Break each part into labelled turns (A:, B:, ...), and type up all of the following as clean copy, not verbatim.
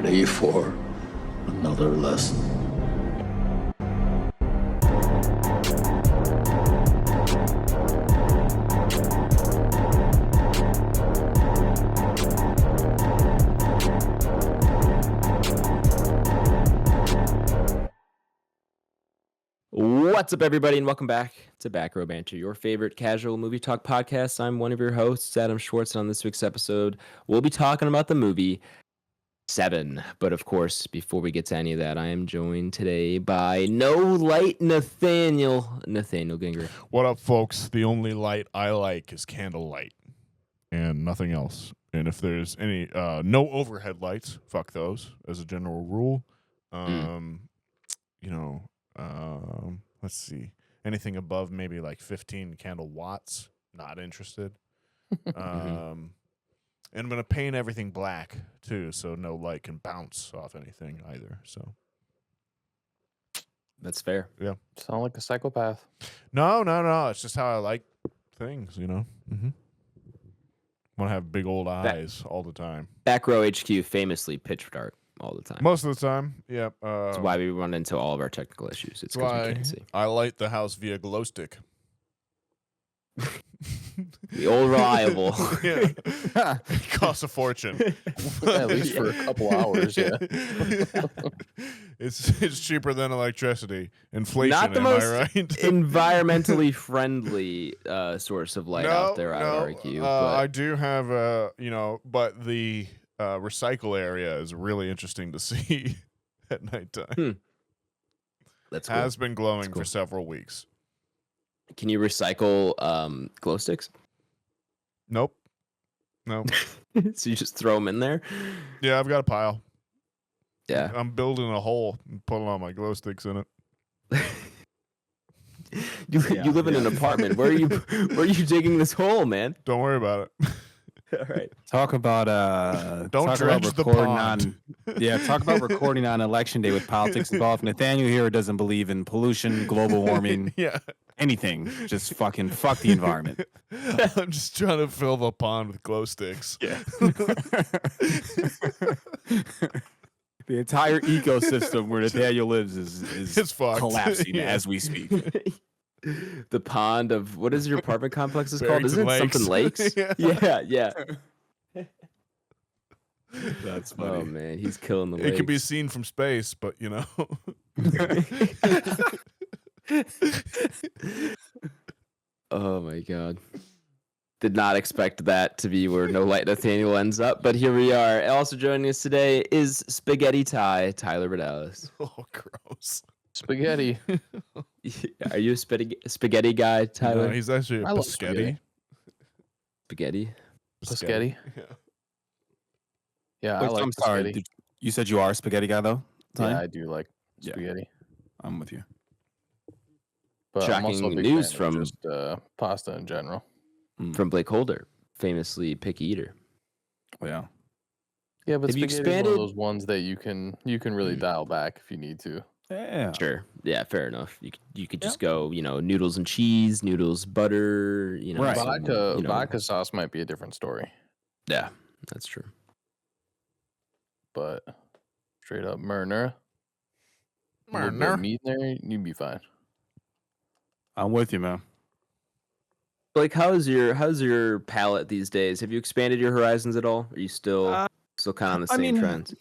A: ready for another lesson?
B: What's up, everybody, and welcome back to Back Row Banter, your favorite casual movie talk podcast. I'm one of your hosts, Adam Schwartz, and on this week's episode, we'll be talking about the movie Se7en. But of course, before we get to any of that, I am joined today by No Light Nathaniel Ginger.
C: What up, folks? The only light I like is candlelight and nothing else. And if there's any no overhead lights, fuck those as a general rule. Let's see. Anything above maybe like 15 candle watts, not interested. And I'm going to paint everything black, too, so no light can bounce off anything either. So
B: That's fair.
C: Yeah.
D: Sound like a psychopath.
C: No. It's just how I like things, you know? Want to have big old eyes all the time.
B: Back Row HQ famously pitch dark all the time.
C: Most of the time, yeah.
B: That's why we run into all of our technical issues. It's because we can't see.
C: I light the house via glow stick.
B: The old reliable.
C: Yeah. It costs a fortune.
D: At least for a couple hours, yeah.
C: It's cheaper than electricity. Inflation,
B: Not the
C: am
B: most
C: I right?
B: environmentally friendly source of light out there, I would argue. But
C: I do have but the recycle area is really interesting to see at nighttime.
B: That's cool.
C: Has been glowing for several weeks.
B: Can you recycle glow sticks?
C: Nope. No.
B: So you just throw them in there?
C: Yeah, I've got a pile.
B: Yeah.
C: I'm building a hole and putting all my glow sticks in it.
B: You live in an apartment. Where are you digging this hole, man?
C: Don't worry about it.
B: All right.
E: Talk about
C: Don't dredge the pond.
E: Talk about recording on election day with politics involved. Nathaniel here doesn't believe in pollution, global warming, anything. Just fucking fuck the environment.
C: I'm just trying to fill the pond with glow sticks.
E: Yeah. The entire ecosystem where Nathaniel lives is
C: fucked.
E: collapsing as we speak.
B: The pond of, what is your apartment complex is called?
C: Barrington
B: Isn't it something lakes? Yeah.
E: That's funny.
B: Oh man, he's killing the lakes.
C: It can be seen from space, but you know.
B: Oh my god. Did not expect that to be where No Light Nathaniel ends up, but here we are. Also joining us today is Spaghetti Tyler Rodalis.
C: Oh, gross.
D: Spaghetti.
B: Are you a spaghetti guy, Tyler?
C: No, he's actually a
D: I love
C: biscotti.
B: Spaghetti?
D: Spaghetti.
C: Yeah.
D: Yeah, I
E: Wait,
D: like
E: I'm sorry.
D: spaghetti.
E: You said you are a spaghetti guy, though?
D: Yeah, I do like
E: Yeah.
D: spaghetti.
E: I'm with you.
D: But I'm also a
B: Shocking
D: big
B: news
D: fan of
B: from-
D: just pasta in general.
B: From BlakeHolder, famously picky eater.
E: Oh, yeah.
D: Yeah, but
B: Have you
D: spaghetti is one
B: expanded-
D: of those ones that you can really dial back if you need to.
E: Yeah.
B: Sure. Yeah, fair enough. You could just go, noodles and cheese, noodles, butter,
E: Right.
B: some,
D: Vodka sauce might be a different story,
B: Yeah, that's true.
D: but straight up marinara. A little bit of meat in there, you'd be fine.
E: I'm with you, man.
B: Like, how's your palate these days? Have you expanded your horizons at all? Are you still kind of on the same trends?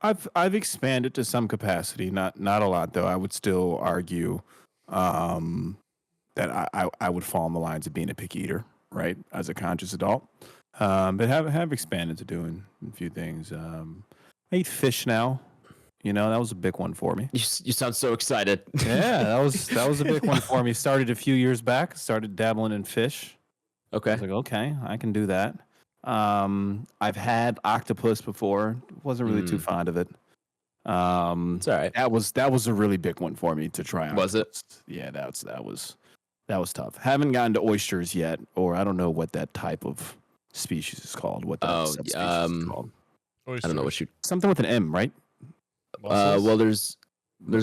E: I've expanded to some capacity, not a lot though. I would still argue that I would fall on the lines of being a picky eater, right, as a conscious adult. But have expanded to doing a few things. I eat fish now. That was a big one for me.
B: You sound so excited.
E: Yeah, that was a big one for me. Started a few years back. Started dabbling in fish. I
B: Okay.
E: was like, okay, I can do that. I've had octopus before. Wasn't really too fond of it.
B: It's all right.
E: That was a really big one for me to try.
B: Was it?
E: Octopus. Yeah, that was tough. Haven't gotten to oysters yet, or I don't know what that type of species is called. What that subspecies is called?
B: I don't know what you.
E: Something with an M, right?
B: Well, there's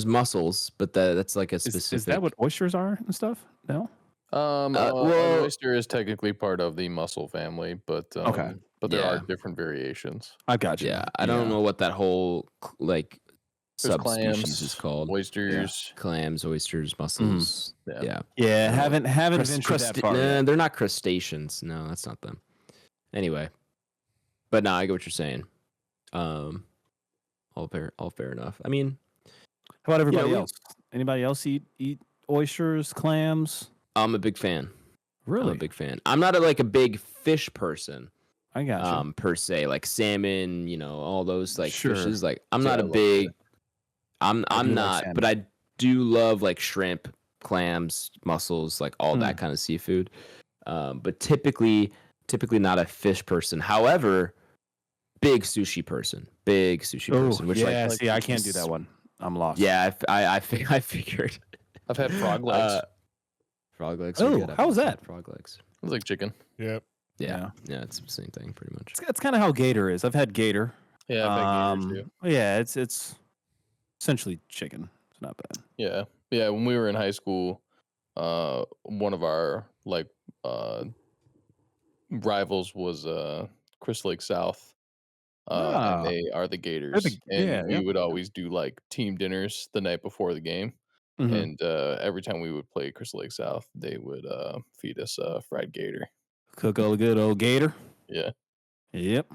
B: mussels, but that's like a specific.
E: Is that what oysters are and stuff? No.
D: An
B: well-
D: oyster is technically part of the mussel family, but
E: Okay.
D: but there are
B: Yeah.
D: different variations.
E: I got you.
B: Yeah, I don't know what that whole like
D: There's
B: subspecies
D: clams,
B: is called.
D: oysters.
B: Clams, oysters, mussels.
D: Yeah.
B: Yeah.
E: Yeah,
B: I don't know.
E: haven't ventured that far yet.
B: They're not crustaceans. No, that's not them. Anyway, but no, I get what you're saying. All fair enough. I mean,
E: How about everybody
B: we-
E: else? Anybody else eat oysters, clams?
B: I'm a big fan. I'm
E: Really?
B: a big fan. I'm not a big fish person.
E: I got you.
B: Per se, like salmon, all those like
E: Sure.
B: fishes. Like I'm
D: Yeah,
B: not
D: I
B: a
D: love
B: big.
D: it.
B: I'm
E: I do like
B: not,
E: salmon.
B: but I do love like shrimp, clams, mussels, like all that kind of seafood. But typically not a fish person. However, big sushi person. Which
E: yeah,
B: like
E: see, I can't do that one. I'm lost.
B: yeah, I figured.
D: I've had frog legs.
B: Frog legs.
E: Oh,
B: are good. I've
E: how was
B: also had
E: that?
B: Frog legs.
D: It's like chicken.
C: Yep.
B: Yeah, it's the same thing pretty much.
E: It's kind of how gator is. I've had gator.
D: Yeah, I've had gators too.
E: Yeah, it's essentially chicken. It's not bad.
D: Yeah. When we were in high school, one of our rivals was Crystal Lake South.
E: Ah.
D: And they are the Gators. And we would always do like team dinners the night before the game.
E: Mhm.
D: And every time we would play Crystal Lake South, they would feed us fried gator.
E: Cook all the good old gator.
D: Yeah.
E: Yep.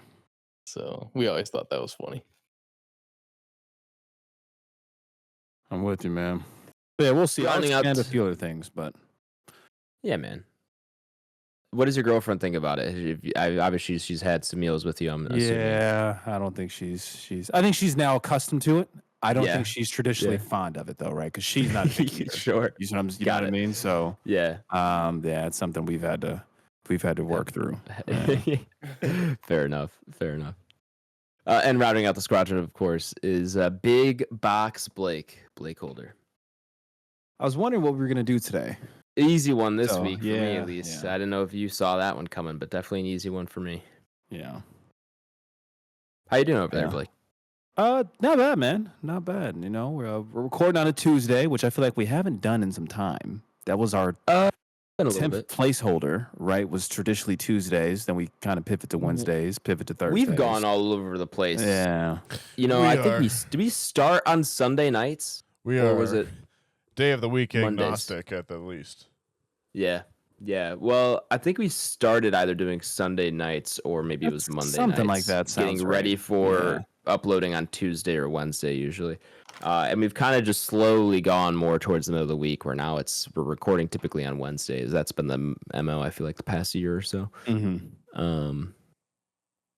D: So we always thought that was funny.
E: I'm with you, man. But yeah, we'll see. I'll
B: Rounding out-
E: expand a few other things, but
B: Yeah, man. What does your girlfriend think about it? Obviously, she's had some meals with you. I'm assuming.
E: yeah, I don't think she's. I think she's now accustomed to it. I don't
B: Yeah.
E: think she's traditionally
B: Yeah.
E: fond of it though, right? Because she's not a picky eater.
B: Sure.
E: You know what
B: Got
E: I
B: it.
E: mean? So,
B: Yeah.
E: yeah, it's something we've had to work through.
B: Fair enough. And rounding out the squadron, of course, is Big Box BlakeHolder.
E: I was wondering what we were gonna do today.
B: Easy one this
E: So,
B: week for me,
E: yeah,
B: at least.
E: yeah.
B: I didn't know if you saw that one coming, but definitely an easy one for me.
E: Yeah.
B: How you doing over there,
E: Yeah.
B: Blake?
E: Not bad, man. Not bad. We're recording on a Tuesday, which I feel like we haven't done in some time. That was our
B: Been a little
E: 10th
B: bit.
E: placeholder, right? Was traditionally Tuesdays. Then we kind of pivot to Wednesdays, pivot to Thursdays.
B: We've gone all over the place.
E: Yeah.
B: I think did we start on Sunday nights?
C: We
B: Or
C: are
B: was it
C: day of the week
B: Mondays?
C: agnostic at the least.
B: Yeah. Well, I think we started either doing Sunday nights or maybe it was
E: That's
B: Monday
E: something
B: nights.
E: like that
B: Getting
E: sounds
B: ready
E: right.
B: for uploading on Tuesday or Wednesday usually. And we've kind of just slowly gone more towards the middle of the week where now we're recording typically on Wednesdays. That's been the MO, I feel like, the past year or so.
E: Mm-hmm.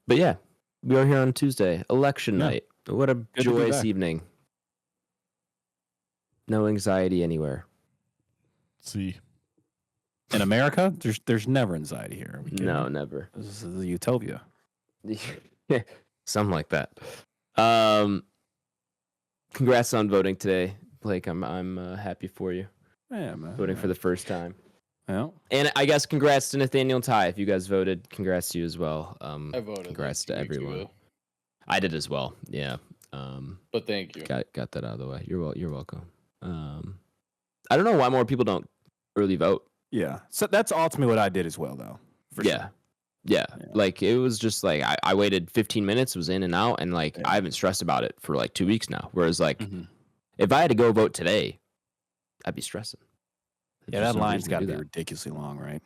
B: But yeah, we are here on Tuesday. Election
E: Yeah.
B: night. What a
E: to be
B: joyous
E: back.
B: evening. No anxiety anywhere.
C: See.
E: In America, there's never anxiety here. Are we kidding?
B: No, never.
E: This is a utopia.
B: Something like that. Congrats on voting today, Blake. I'm happy for you
E: Yeah, man.
B: voting for the first time.
E: Yeah.
B: And I guess congrats to Nathaniel and Ty. If you guys voted, congrats to you as well.
D: I voted.
B: Congrats
D: like
B: to
D: 2 weeks
B: everyone.
D: ago,
B: I did as well. Yeah.
D: but thank you.
B: Got that out of the way. You're welcome. I don't know why more people don't early vote.
E: Yeah. So that's ultimately what I did as well, though. For
B: Yeah.
E: sure.
B: Yeah.
E: Yeah.
B: Like it was just like I waited 15 minutes, was in and out, and like
E: Yeah.
B: I haven't stressed about it for like 2 weeks now. Whereas like
E: Mhm.
B: if I had to go vote today, I'd be stressing. There's
E: Yeah,
B: just
E: that
B: no
E: line's
B: reason to
E: got to
B: do
E: be
B: that.
E: ridiculously long, right?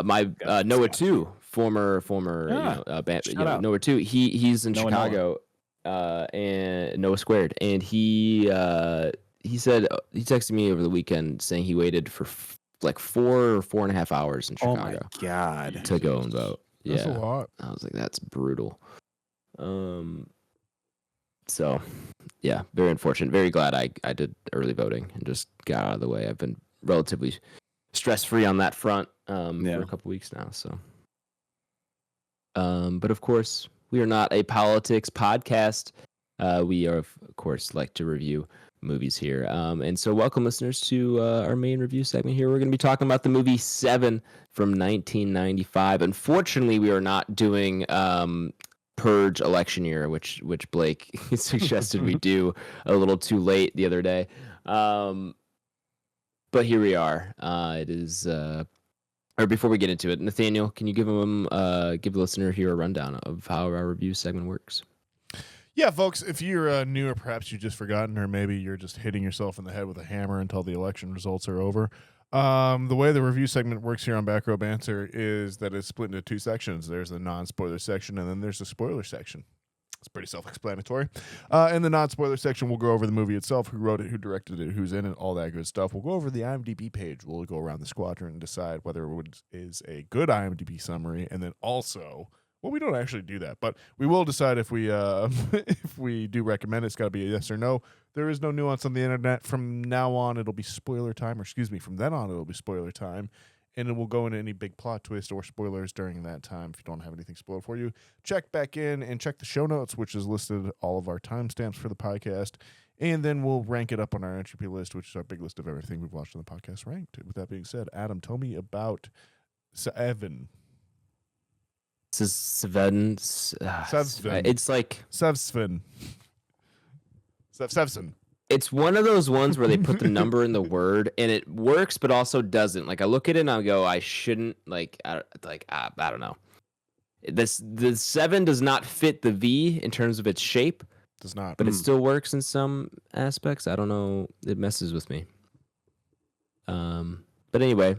B: My
E: Got
B: Noah
E: Scott.
B: too, former
E: Yeah. Shout out.
B: Noah too. He's in
E: Noah,
B: Chicago, and Noah squared, and he said he texted me over the weekend saying he waited for like 4.5 hours in
E: Oh my
B: Chicago
E: God.
B: to go and vote.
C: That's a
B: Yeah,
C: lot.
B: I was like, that's brutal. So yeah, very unfortunate. Very glad I did early voting and just got out of the way. I've been relatively stress free on that front for a couple weeks now. So, but of course, we are not a politics podcast. We are, of course, like to review movies here. And so, welcome listeners to our main review segment here. We're going to be talking about the movie Se7en from 1995. Unfortunately, we are not doing Purge election year, which Blake suggested we do a little too late the other day. But here we are. It is Or before we get into it, Nathaniel, can you give the listener here a rundown of how our review segment works?
C: Yeah, folks, if you're new or perhaps you've just forgotten, or maybe you're just hitting yourself in the head with a hammer until the election results are over, the way the review segment works here on Back Row Banter is that it's split into 2 sections. There's the non-spoiler section, and then there's the spoiler section. It's pretty self-explanatory. In the non-spoiler section, we'll go over the movie itself, who wrote it, who directed it, who's in it, all that good stuff. We'll go over the IMDb page. We'll go around the squadron and decide whether it is a good IMDb summary, and then also, well, we don't actually do that, but we will decide if we if we do recommend it. It's got to be a yes or no. There is no nuance on the internet. From now on, it'll be spoiler time, or excuse me, from then on, it'll be spoiler time. And it will go into any big plot twist or spoilers during that time. If you don't have anything spoiled for you, check back in and check the show notes, which is listed all of our timestamps for the podcast. And then we'll rank it up on our Entropy list, which is our big list of everything we've watched on the podcast ranked. With that being said, Adam, tell me about Se7en.
B: This is Se7en.
C: Se7en.
B: It's like
C: Se7en. Se7en.
B: It's one of those ones where they put the number in the word and it works, but also doesn't. Like I look at it and I go, I shouldn't. I don't know. The 7 does not fit the V in terms of its shape.
C: Does not,
B: but it still works in some aspects. I don't know. It messes with me. But anyway,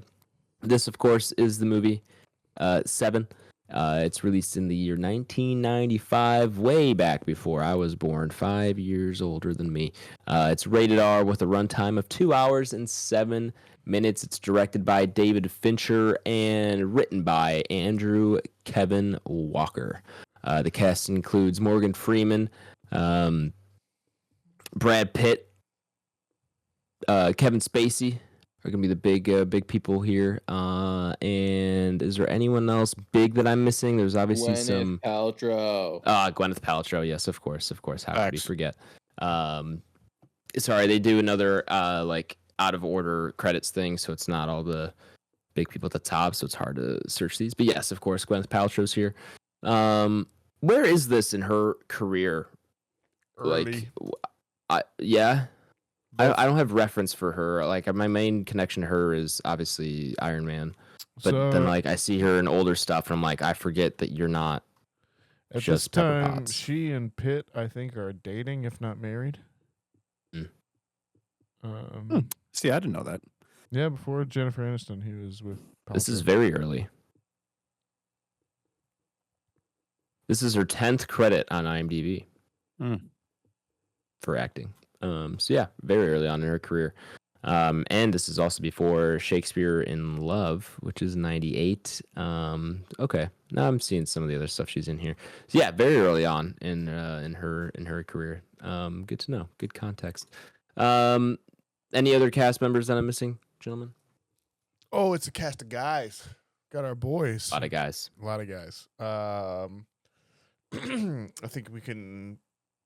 B: this of course is the movie 7. It's released in the year 1995, way back before I was born, 5 years older than me. It's rated R with a runtime of 2 hours and 7 minutes. It's directed by David Fincher and written by Andrew Kevin Walker. The cast includes Morgan Freeman, Brad Pitt, Kevin Spacey are gonna be the big people here. And is there anyone else big that I'm missing? There's obviously
D: Gwyneth Paltrow.
B: Gwyneth Paltrow. Yes, of course. How could you forget? Sorry, they do another like out of order credits thing, so it's not all the big people at the top, so it's hard to search these. But yes, of course, Gwyneth Paltrow's here. Where is this in her career?
C: Early.
B: I don't have reference for her. Like my main connection to her is obviously Iron Man, but then like I see her in older stuff, and I'm like, I forget that you're not.
C: At
B: just
C: this
B: Pepper
C: time,
B: Potts.
C: she and Pitt, I think, are dating, if not married.
E: See, I didn't know that.
C: Yeah, before Jennifer Aniston, he was with Paltrow.
B: This is very early. This is her 10th credit on IMDb for acting. So yeah, very early on in her career. And this is also before Shakespeare in Love, which is 98. Okay, now I'm seeing some of the other stuff she's in here. So yeah, very early on in her career. Good to know. Good context. Any other cast members that I'm missing, gentlemen?
C: Oh, it's a cast of guys. Got our boys.
B: A lot of guys.
C: A lot of guys. I think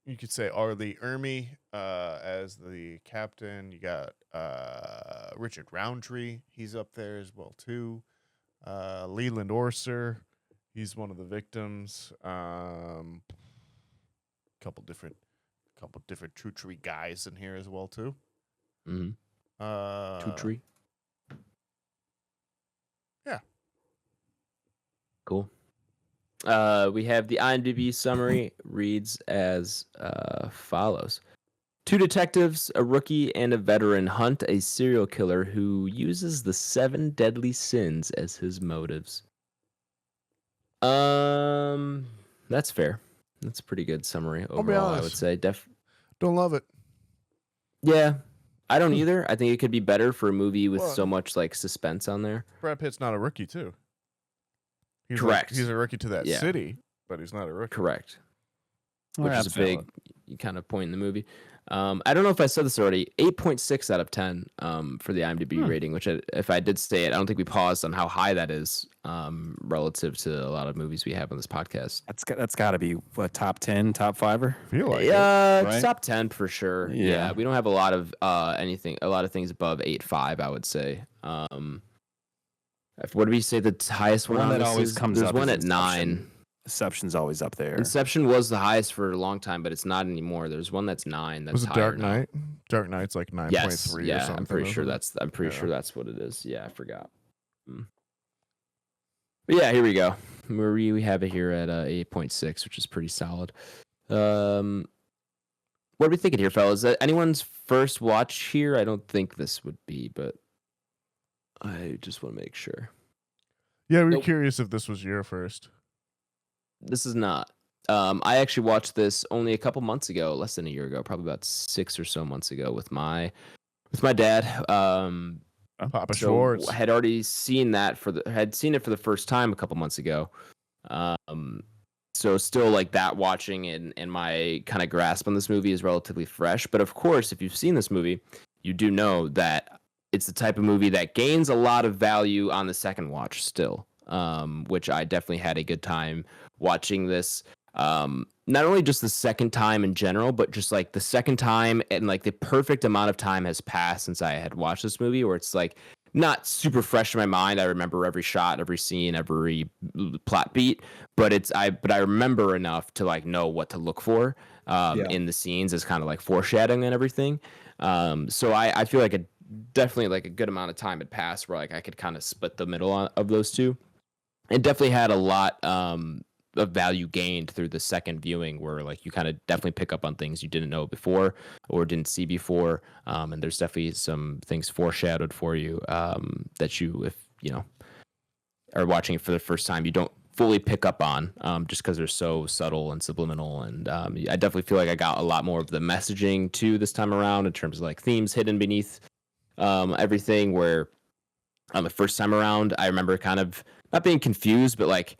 C: you could say Arlie Ermey as the captain. You got Richard Roundtree. He's up there as well too. Leland Orser. He's one of the victims. Couple different True Tree guys in here as well too.
B: True Tree.
C: Yeah.
B: Cool. We have the IMDb summary reads as follows. 2 detectives, a rookie and a veteran, hunt a serial killer who uses the 7 deadly sins as his motives. That's fair. That's a pretty good summary overall, I would say.
C: Don't love it.
B: Yeah, I don't either. I think it could be better for a movie with so much like suspense on there.
C: Brad Pitt's not a rookie too. He's
B: Correct.
C: He's a rookie to that city, but he's not a rookie.
B: Correct.
E: Well,
B: Which is a big kind of point in the movie. I don't know if I said this already. 8.6 out of 10 for the IMDb rating, which if I did say it, I don't think we paused on how high that is relative to a lot of movies we have on this podcast.
E: That's got to be what, top 10, top 5er?
C: Feel like
B: right? Top 10 for sure.
E: Yeah.
B: We don't have a lot of things above 8.5, I would say. What do we say the highest one on
E: that
B: this
E: always
B: is?
E: comes
B: There's
E: up
B: one
E: is
B: at 9.
E: Inception's always up there.
B: Inception was the highest for a long time, but it's not anymore. There's one that's 9. That's
C: was it
B: higher
C: Dark
B: now.
C: Knight? Dark Knight's like 9.3
B: Yes,
C: or
B: yeah,
C: something.
B: I'm pretty sure that's what it is. Yeah, I forgot. But yeah, here we go. We have it here at 8.6, which is pretty solid. What are we thinking here, fellas? Anyone's first watch here? I don't think this would be, but I just want to make sure.
C: Yeah, we were
B: Nope.
C: curious if this was your first.
B: This is not. I actually watched this only a couple months ago, less than a year ago, probably about 6 or so months ago with my dad.
C: Papa
B: So
C: Schwartz.
B: I had already seen that had seen it for the first time a couple months ago. So still like that watching and my kind of grasp on this movie is relatively fresh. But of course, if you've seen this movie, you do know that it's the type of movie that gains a lot of value on the second watch still, which I definitely had a good time watching this. Not only just the second time in general, but just like the second time and like the perfect amount of time has passed since I had watched this movie where it's like not super fresh in my mind. I remember every shot, every scene, every plot beat, but I remember enough to like know what to look for in the scenes as kind of like foreshadowing and everything. So I feel like definitely like a good amount of time had passed where like I could kind of split the middle of those two. It definitely had a lot of value gained through the second viewing where like you kind of definitely pick up on things you didn't know before or didn't see before, and there's definitely some things foreshadowed for you that you, if you know, are watching it for the first time, you don't fully pick up on just because they're so subtle and subliminal. And I definitely feel like I got a lot more of the messaging too this time around in terms of like themes hidden beneath everything, where the first time around I remember kind of not being confused, but like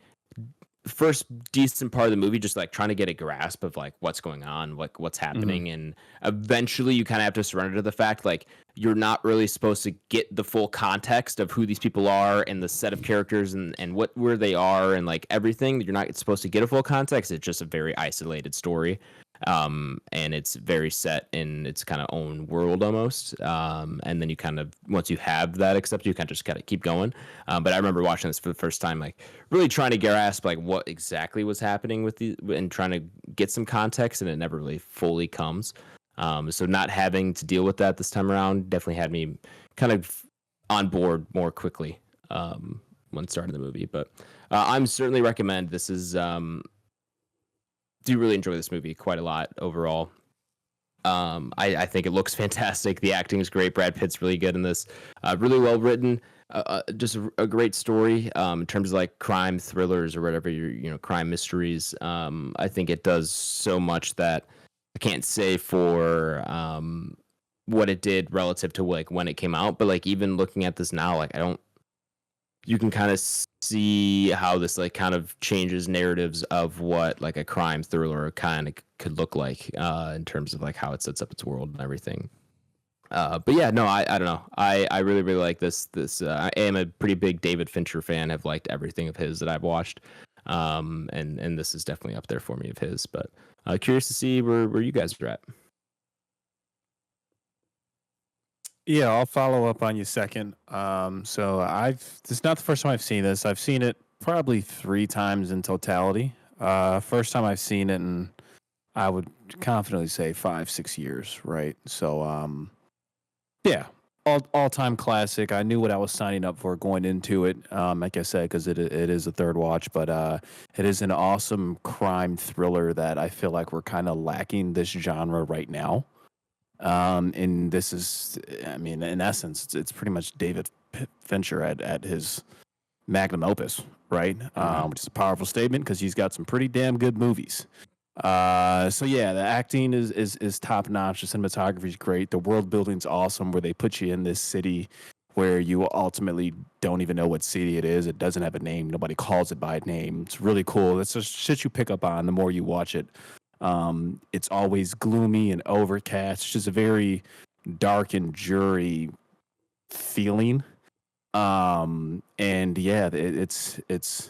B: first decent part of the movie just like trying to get a grasp of like what's going on, like what's happening, and eventually you kind of have to surrender to the fact like you're not really supposed to get the full context of who these people are and the set of characters and where they are and like everything. You're not supposed to get a full context. It's just a very isolated story, and it's very set in its kind of own world almost, and then you kind of, once you have that accepted, you kind of just kind of keep going. But I remember watching this for the first time like really trying to grasp like what exactly was happening with and trying to get some context, and it never really fully comes. So not having to deal with that this time around definitely had me kind of on board more quickly when starting the movie. But I'm certainly recommend this. Is do really enjoy this movie quite a lot overall. I think it looks fantastic. The acting is great. Brad Pitt's really good in this. Really well written. Just a great story in terms of like crime thrillers or whatever, crime mysteries. I think it does so much that I can't say for what it did relative to like when it came out, but like even looking at this now, like you can kind of see how this like kind of changes narratives of what like a crime thriller kind of could look like in terms of like how it sets up its world and everything. But yeah, no, I don't know. I really, really like this. I am a pretty big David Fincher fan. I've liked everything of his that I've watched. And this is definitely up there for me of his, but curious to see where you guys are at.
E: Yeah, I'll follow up on you second. So this is not the first time I've seen this. I've seen it probably 3 times in totality. First time I've seen it, and I would confidently say 5-6 years, right? So, yeah, all time classic. I knew what I was signing up for going into it. Like I said, because it is a third watch, but it is an awesome crime thriller that I feel like we're kind of lacking this genre right now. And this is, I mean, in essence, it's pretty much David Fincher at his magnum opus, right? Which is a powerful statement because he's got some pretty damn good movies. So yeah, the acting is top notch. The cinematography is great. The world building's awesome. Where they put you in this city where you ultimately don't even know what city it is. It doesn't have a name. Nobody calls it by name. It's really cool. It's just shit you pick up on the more you watch it. It's always gloomy and overcast. It's just a very dark and dreary feeling. And yeah, it's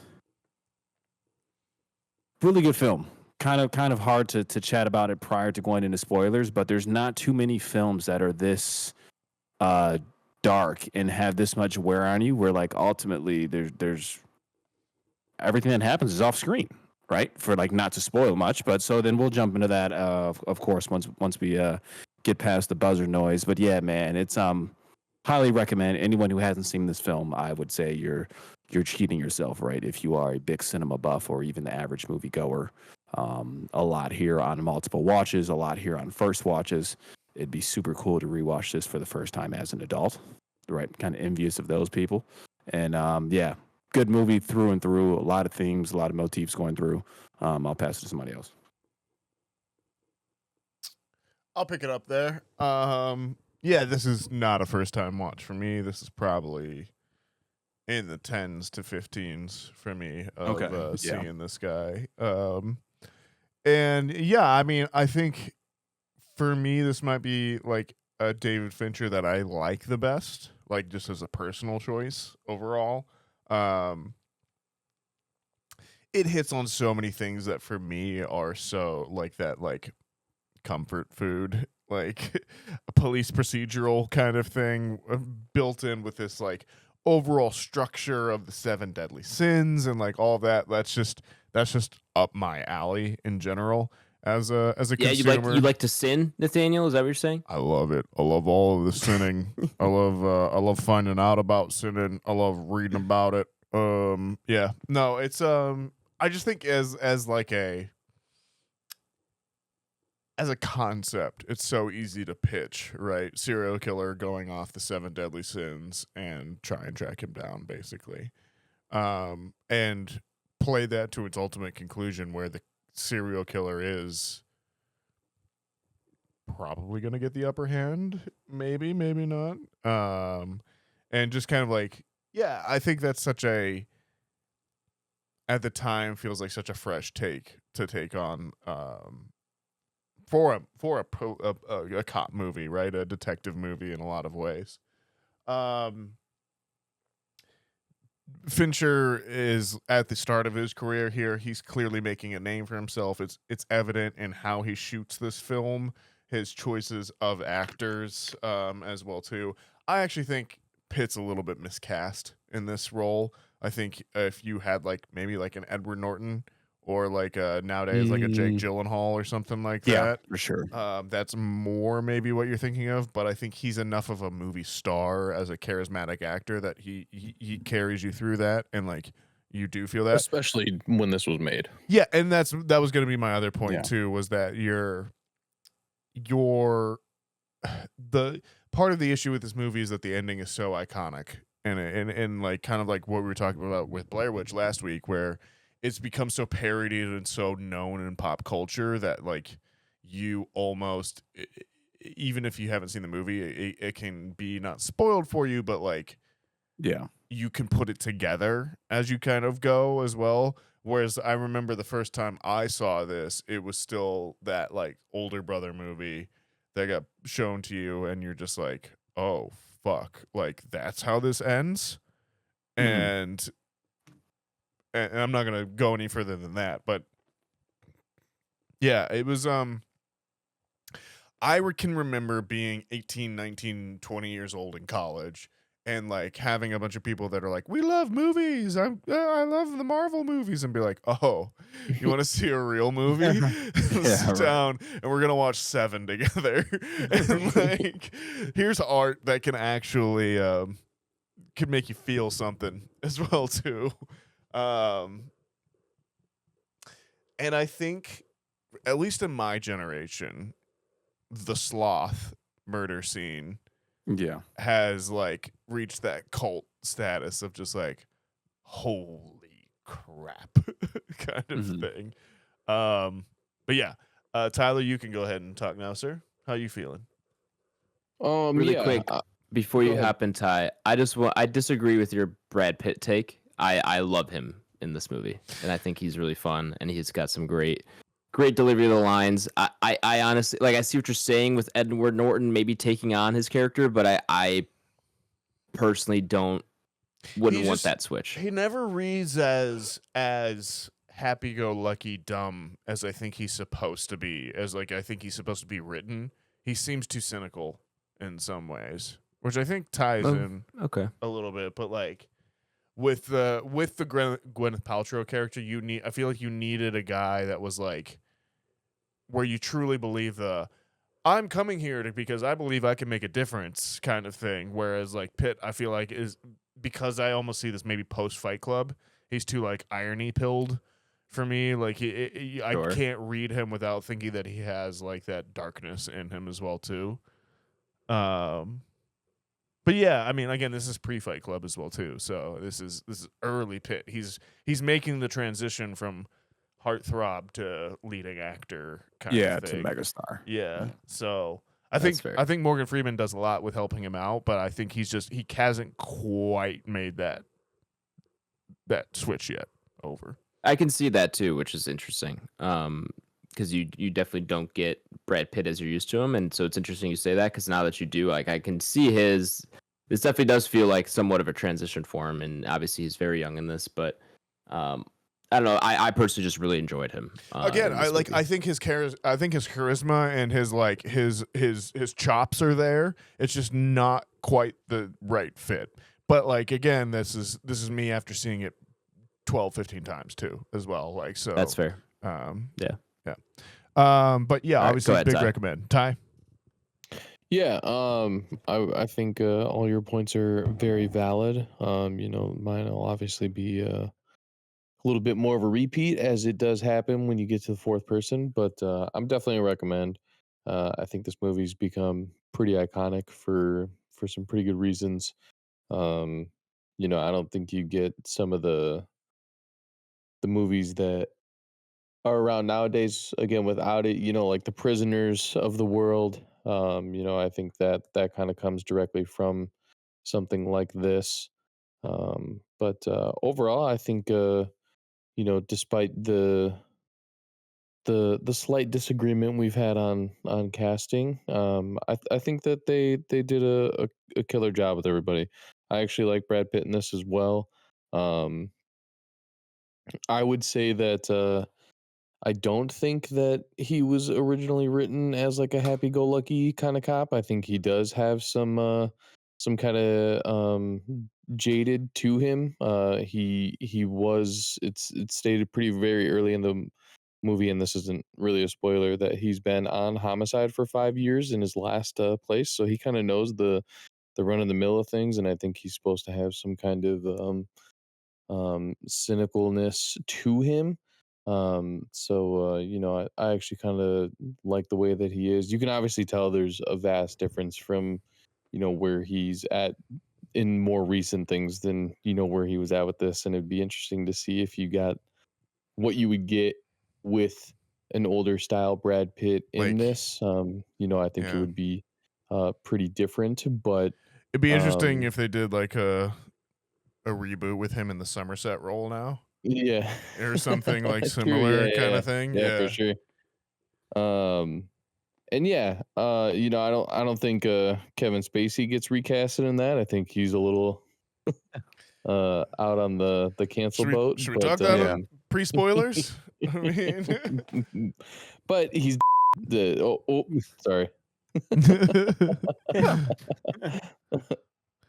E: really good film. Kind of hard to chat about it prior to going into spoilers, but there's not too many films that are this dark and have this much wear on you, where like ultimately there's everything that happens is off screen, right? For like not to spoil much, but so then we'll jump into that of course once we get past the buzzer noise. But yeah, man, it's highly recommend anyone who hasn't seen this film. I would say you're you're cheating yourself, right? If you are a big cinema buff or even the average moviegoer, a lot here on multiple watches, a lot here on first watches. It'd be super cool to rewatch this for the first time as an adult, right? Kind of envious of those people. And yeah, good movie through and through. A lot of themes, a lot of motifs going through. I'll pass it to somebody else.
C: I'll pick it up there. Yeah, this is not a first time watch for me. This is probably in the 10s to 15s for me of seeing this guy. And yeah, I mean, I think for me, this might be like a David Fincher that I like the best, like just as a personal choice overall. It hits on so many things that for me are so like that, like comfort food, like a police procedural kind of thing built in with this like overall structure of the 7 deadly sins and like all that. That's just up my alley in general as a consumer.
B: You like to sin, Nathaniel? Is that what you're saying?
C: I love it. I love all of the sinning. I love finding out about sinning. I love reading about it. Yeah. No, it's I just think as like as a concept, it's so easy to pitch, right? Serial killer going off the 7 deadly sins and try and track him down, basically. And play that to its ultimate conclusion where the serial killer is probably going to get the upper hand. Maybe not. And just kind of like, yeah, I think that's such a, at the time, feels like such a fresh take to take on, for a cop movie, right? A detective movie in a lot of ways. Fincher is at the start of his career here. He's clearly making a name for himself. It's evident in how he shoots this film, his choices of actors, as well too. I actually think Pitt's a little bit miscast in this role. I think if you had like maybe like an Edward Norton or like nowadays like a Jake Gyllenhaal or something like that.
E: Yeah, for sure.
C: That's more maybe what you're thinking of, but I think he's enough of a movie star as a charismatic actor that he carries you through that, and like you do feel that,
D: especially when this was made.
C: Yeah, and that was going to be my other point too, was that your the part of the issue with this movie is that the ending is so iconic, and like kind of like what we were talking about with Blair Witch last week, where it's become so parodied and so known in pop culture that like you almost, even if you haven't seen the movie, it can be not spoiled for you, but like,
E: yeah,
C: you can put it together as you kind of go as well. Whereas I remember the first time I saw this, it was still that like older brother movie that got shown to you, and you're just like, oh fuck, like that's how this ends. And I'm not going to go any further than that, but yeah, it was, I can remember being 18, 19, 20 years old in college and like having a bunch of people that are like, we love movies. I love the Marvel movies, and be like, oh, you want to see a real movie? Sit down and we're going to watch 7 together. And like, here's art that can actually, can make you feel something as well too. And I think, at least in my generation, the sloth murder scene has like reached that cult status of just like, holy crap kind of thing. But yeah, Tyler, you can go ahead and talk now, sir. How you feeling?
B: Really quick, before you hop in, Ty, I disagree with your Brad Pitt take. I love him in this movie, and I think he's really fun, and he's got some great delivery of the lines. I honestly, like, I see what you're saying with Edward Norton maybe taking on his character, but I personally wouldn't want that switch.
C: He never reads as happy-go-lucky dumb as I think he's supposed to be, as like I think he's supposed to be written. He seems too cynical in some ways, which I think ties in a little bit, but like with the Gwyneth Paltrow character, I feel like you needed a guy that was like, where you truly believe I'm coming here because I believe I can make a difference kind of thing. Whereas like Pitt, I feel like is because I almost see this maybe post Fight Club. He's too like irony pilled for me. Like I
B: Sure.
C: can't read him without thinking that he has like that darkness in him as well too. But yeah, I mean, again, this is pre-Fight Club as well too. So this is early Pitt. He's making the transition from heartthrob to leading actor kind
E: Yeah,
C: of
E: to
C: thing.
E: megastar.
C: Yeah. So
B: That's fair.
C: I think Morgan Freeman does a lot with helping him out, but I think he hasn't quite made that switch yet over.
B: I can see that too, which is interesting. Because you definitely don't get Brad Pitt as you're used to him, and so it's interesting you say that because now that you do, like I can see this definitely does feel like somewhat of a transition for him, and obviously he's very young in this, but I don't know. I personally just really enjoyed him.
C: Again,
B: in this movie.
C: I think his charisma and his like his chops are there. It's just not quite the right fit. But like again, this is me after seeing it 12, 15 times too as well. Like so
B: That's fair.
C: Yeah. But yeah,
B: All right,
C: obviously
B: go ahead,
C: big
B: Ty.
C: recommend. Ty?
D: Yeah, I think all your points are very valid. Mine will obviously be a little bit more of a repeat as it does happen when you get to the fourth person, but I'm definitely a recommend. I think this movie's become pretty iconic for some pretty good reasons. I don't think you get some of the movies that are around nowadays again without it, like the Prisoners of the world. I think that kind of comes directly from something like this. But overall I think despite the slight disagreement we've had on casting, I think that they did a killer job with everybody. I actually like Brad Pitt in this as well. um I would say that I don't think that he was originally written as like a happy-go-lucky kind of cop. I think he does have some kind of jaded to him. He was it's stated pretty very early in the movie, and this isn't really a spoiler, that he's been on homicide for 5 years in his last place, so he kind of knows the run of the mill of things, and I think he's supposed to have some kind of cynicalness to him. I actually kind of like the way that he is. You can obviously tell there's a vast difference from where he's at in more recent things than where he was at with this, and it'd be interesting to see if you got what you would get with an older style Brad Pitt in
C: Like,
D: this. I think it
C: yeah.
D: would be pretty different, but
C: It'd be interesting
D: um,
C: if they did like a reboot with him in the Somerset role now.
D: yeah,
C: Or something like
D: True,
C: similar
D: yeah,
C: kind
D: yeah,
C: of thing.
D: yeah, for sure. And yeah, I don't think Kevin Spacey gets recasted in that. I think he's a little out on the cancel boat.
C: Should we talk about
E: yeah.
C: pre-spoilers? I mean,
D: but he's sorry.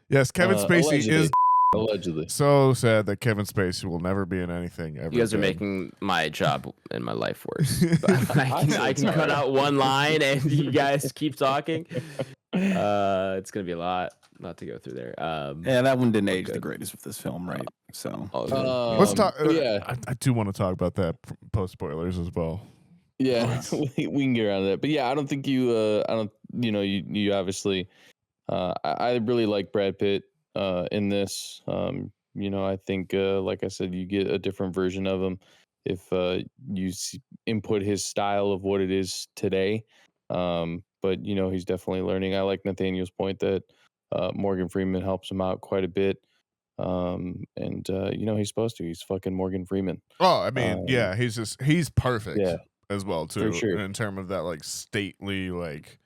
C: yes, Kevin Spacey is
D: allegedly.
C: so sad that Kevin Spacey will never be in anything ever.
B: You guys are
C: again.
B: making my job and my life worse. But I can
D: Sorry.
B: cut out one line and you guys keep talking. It's gonna be a lot to go through there.
E: Yeah, that one didn't age the
B: good.
E: greatest with this film, right? So
B: all good.
C: Let's talk.
D: Yeah.
C: I do want to talk about that post spoilers as well.
D: Yeah, we can get around that. But yeah, I don't think you you obviously I really like Brad Pitt in this. I think like I said, you get a different version of him if you input his style of what it is today. But he's definitely learning. I like Nathaniel's point that Morgan Freeman helps him out quite a bit. He's supposed to. He's fucking Morgan Freeman.
C: Oh, I mean, yeah, he's perfect.
D: Yeah.
C: As well too,
D: For sure.
C: in terms of that like stately like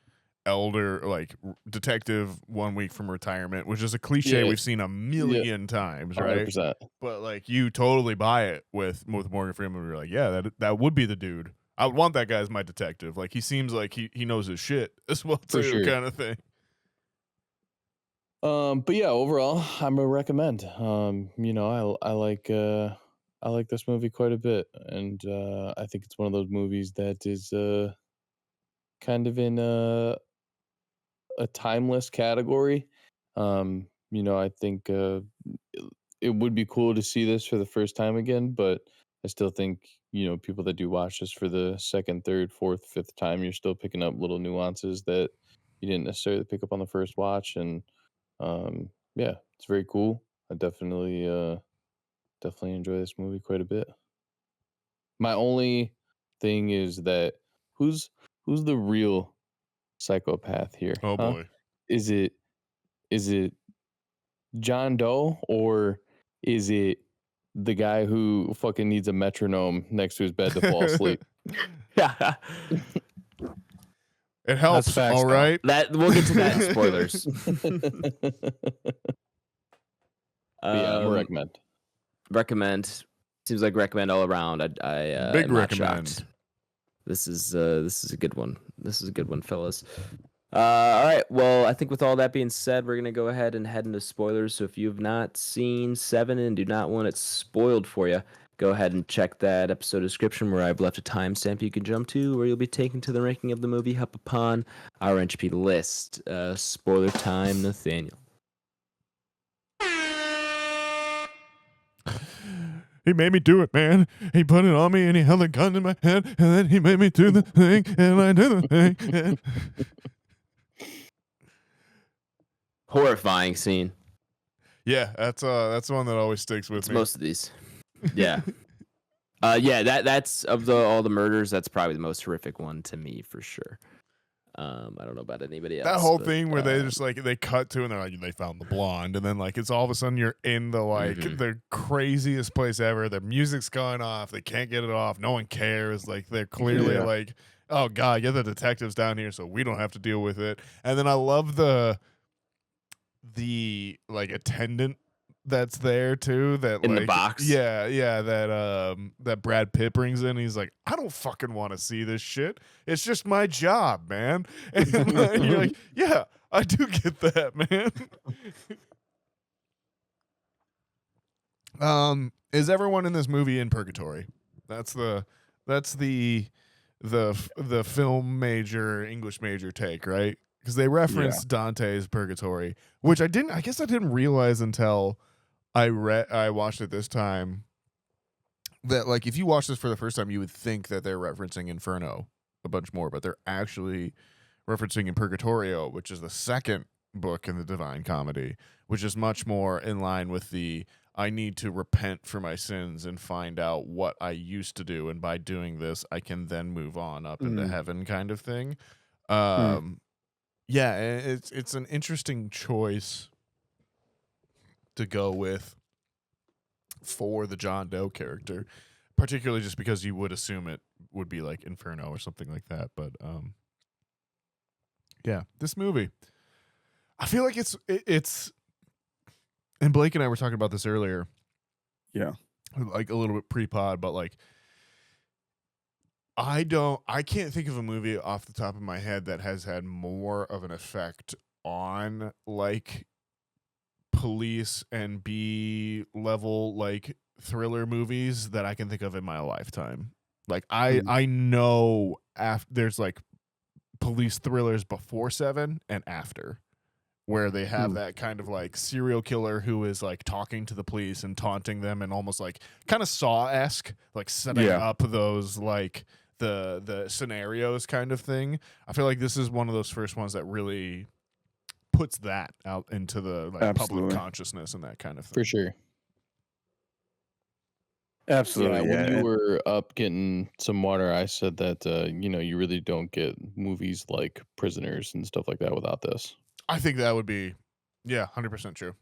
C: elder like detective 1 week from retirement, which is a cliche we've seen a million times, right?
D: 100%.
C: But like you totally buy it with Morgan Freeman. You're like, yeah, that would be the dude. I would want that guy as my detective. Like he seems like he knows his shit as well too,
D: For sure.
C: kind of thing.
D: But yeah, overall, I'm gonna recommend. I like this movie quite a bit, and I think it's one of those movies that is kind of in a timeless category. I think it would be cool to see this for the first time again, but I still think, people that do watch this for the second, third, fourth, fifth time, you're still picking up little nuances that you didn't necessarily pick up on the first watch. And yeah, it's very cool. I definitely enjoy this movie quite a bit. My only thing is that who's the real psychopath here?
C: Oh
D: huh?
C: boy.
D: Is it John Doe, or is it the guy who fucking needs a metronome next to his bed to fall asleep?
B: Yeah,
C: It helps,
E: facts,
C: all
E: though.
C: right.
B: that we'll get to that in spoilers.
D: Yeah, I'm a recommend.
B: Recommend. Seems like recommend all around. I
C: Big
B: am not
C: recommend.
B: shocked. This is a good one. This is a good one, fellas. All right. Well, I think with all that being said, we're gonna go ahead and head into spoilers. So if you've not seen Seven and do not want it spoiled for you, go ahead and check that episode description where I've left a timestamp you can jump to, where you'll be taken to the ranking of the movie up upon our Entropy list. Spoiler time, Nathaniel.
C: He made me do it, man. He put it on me and he held a gun in my head and then he made me do the thing and I did the thing. And...
B: Horrifying scene.
C: Yeah, that's one that always sticks with
B: It's
C: me.
B: most of these. Yeah. Yeah, that's of all the murders, that's probably the most horrific one to me for sure. I don't know about anybody else.
C: That whole
B: but,
C: thing where they just like they cut to and they're like they found the blonde and then like it's all of a sudden you're in the like the craziest place ever. Their music's going off. They can't get it off. No one cares. Like they're clearly like, oh god, get the detectives down here so we don't have to deal with it. And then I love the like attendant that's there too, that
B: in
C: like
B: the box.
C: yeah that Brad Pitt brings in. He's like, I don't fucking want to see this shit, it's just my job, man. And you're like, yeah, I do get that, man. Is everyone in this movie in purgatory? That's the film major English major take, right? Because they reference Dante's Purgatory, which I guess I didn't realize until I watched it this time, that like if you watch this for the first time, you would think that they're referencing Inferno a bunch more, but they're actually referencing in Purgatorio, which is the second book in the Divine Comedy, which is much more in line with the I need to repent for my sins and find out what I used to do, and by doing this, I can then move on up into heaven kind of thing. Yeah, it's an interesting choice to go with for the John Doe character, particularly just because you would assume it would be like Inferno or something like that. But yeah, this movie, I feel like it's and Blake and I were talking about this earlier.
E: Yeah,
C: like a little bit pre-pod, but like I can't think of a movie off the top of my head that has had more of an effect on like police and B level like thriller movies that I can think of in my lifetime. Like I know there's like police thrillers before Seven and after, where they have that kind of like serial killer who is like talking to the police and taunting them and almost like kind of Saw-esque, like setting up those like the scenarios kind of thing. I feel like this is one of those first ones that really puts that out into the like public consciousness and that kind of thing.
D: For sure.
E: Absolutely.
D: Yeah, when you were up getting some water, I said that you really don't get movies like Prisoners and stuff like that without this.
C: I think that would be 100% true.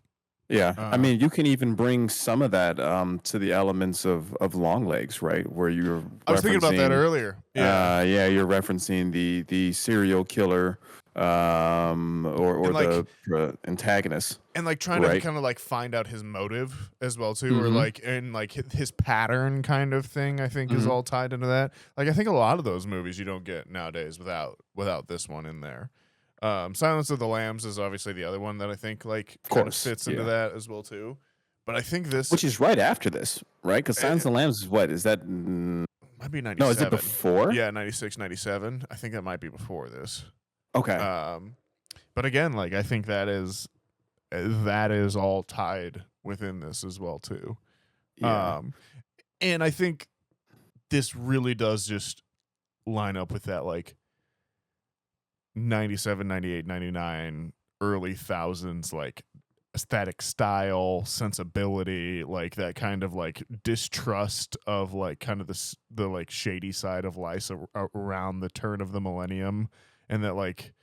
E: Yeah, I mean, you can even bring some of that to the elements of Longlegs, right? Where you're
C: I was thinking about that earlier.
E: Yeah, you're referencing the serial killer or like, the antagonist,
C: and like trying to kind of like find out his motive as well too, or like and like his pattern kind of thing. I think is all tied into that. Like I think a lot of those movies you don't get nowadays without this one in there. Silence of the Lambs is obviously the other one that I think like kind of fits into that as well too. But I think this,
E: which is right after this, right? Because Silence of the Lambs is what? Is that
C: might be 97?
E: No, is it before?
C: Yeah, 96, 97. I think that might be before this.
E: Okay.
C: But again, like I think that is that is all tied within this as well too.
E: Yeah.
C: And I think this really does just line up with that like 97, 98, 99, early thousands like aesthetic style, sensibility, like that kind of like distrust of like kind of the like shady side of life around the turn of the millennium, and that like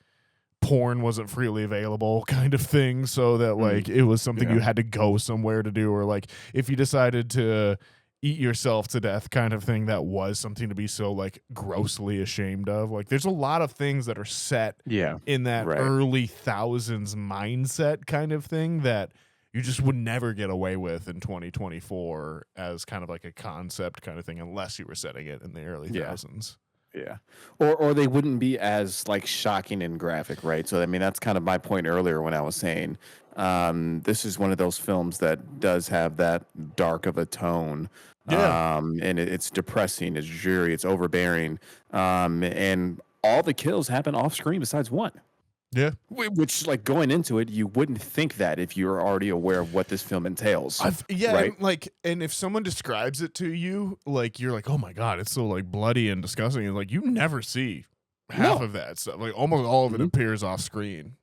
C: porn wasn't freely available kind of thing, so that like it was something you had to go somewhere to do, or like if you decided to eat yourself to death kind of thing, that was something to be so like grossly ashamed of. Like there's a lot of things that are set in that early thousands mindset kind of thing that you just would never get away with in 2024 as kind of like a concept kind of thing, unless you were setting it in the early thousands.
E: Yeah. Or they wouldn't be as like shocking and graphic, right? So I mean that's kind of my point earlier when I was saying this is one of those films that does have that dark of a tone. And it's depressing, it's dreary, it's overbearing. And all the kills happen off screen besides one.
C: Yeah.
E: Which, like, going into it, you wouldn't think that if you're already aware of what this film entails.
C: Right? And if someone describes it to you, like, you're like, oh my God, it's so, like, bloody and disgusting. And, like, you never see half of that stuff. Like, almost all of it appears off screen.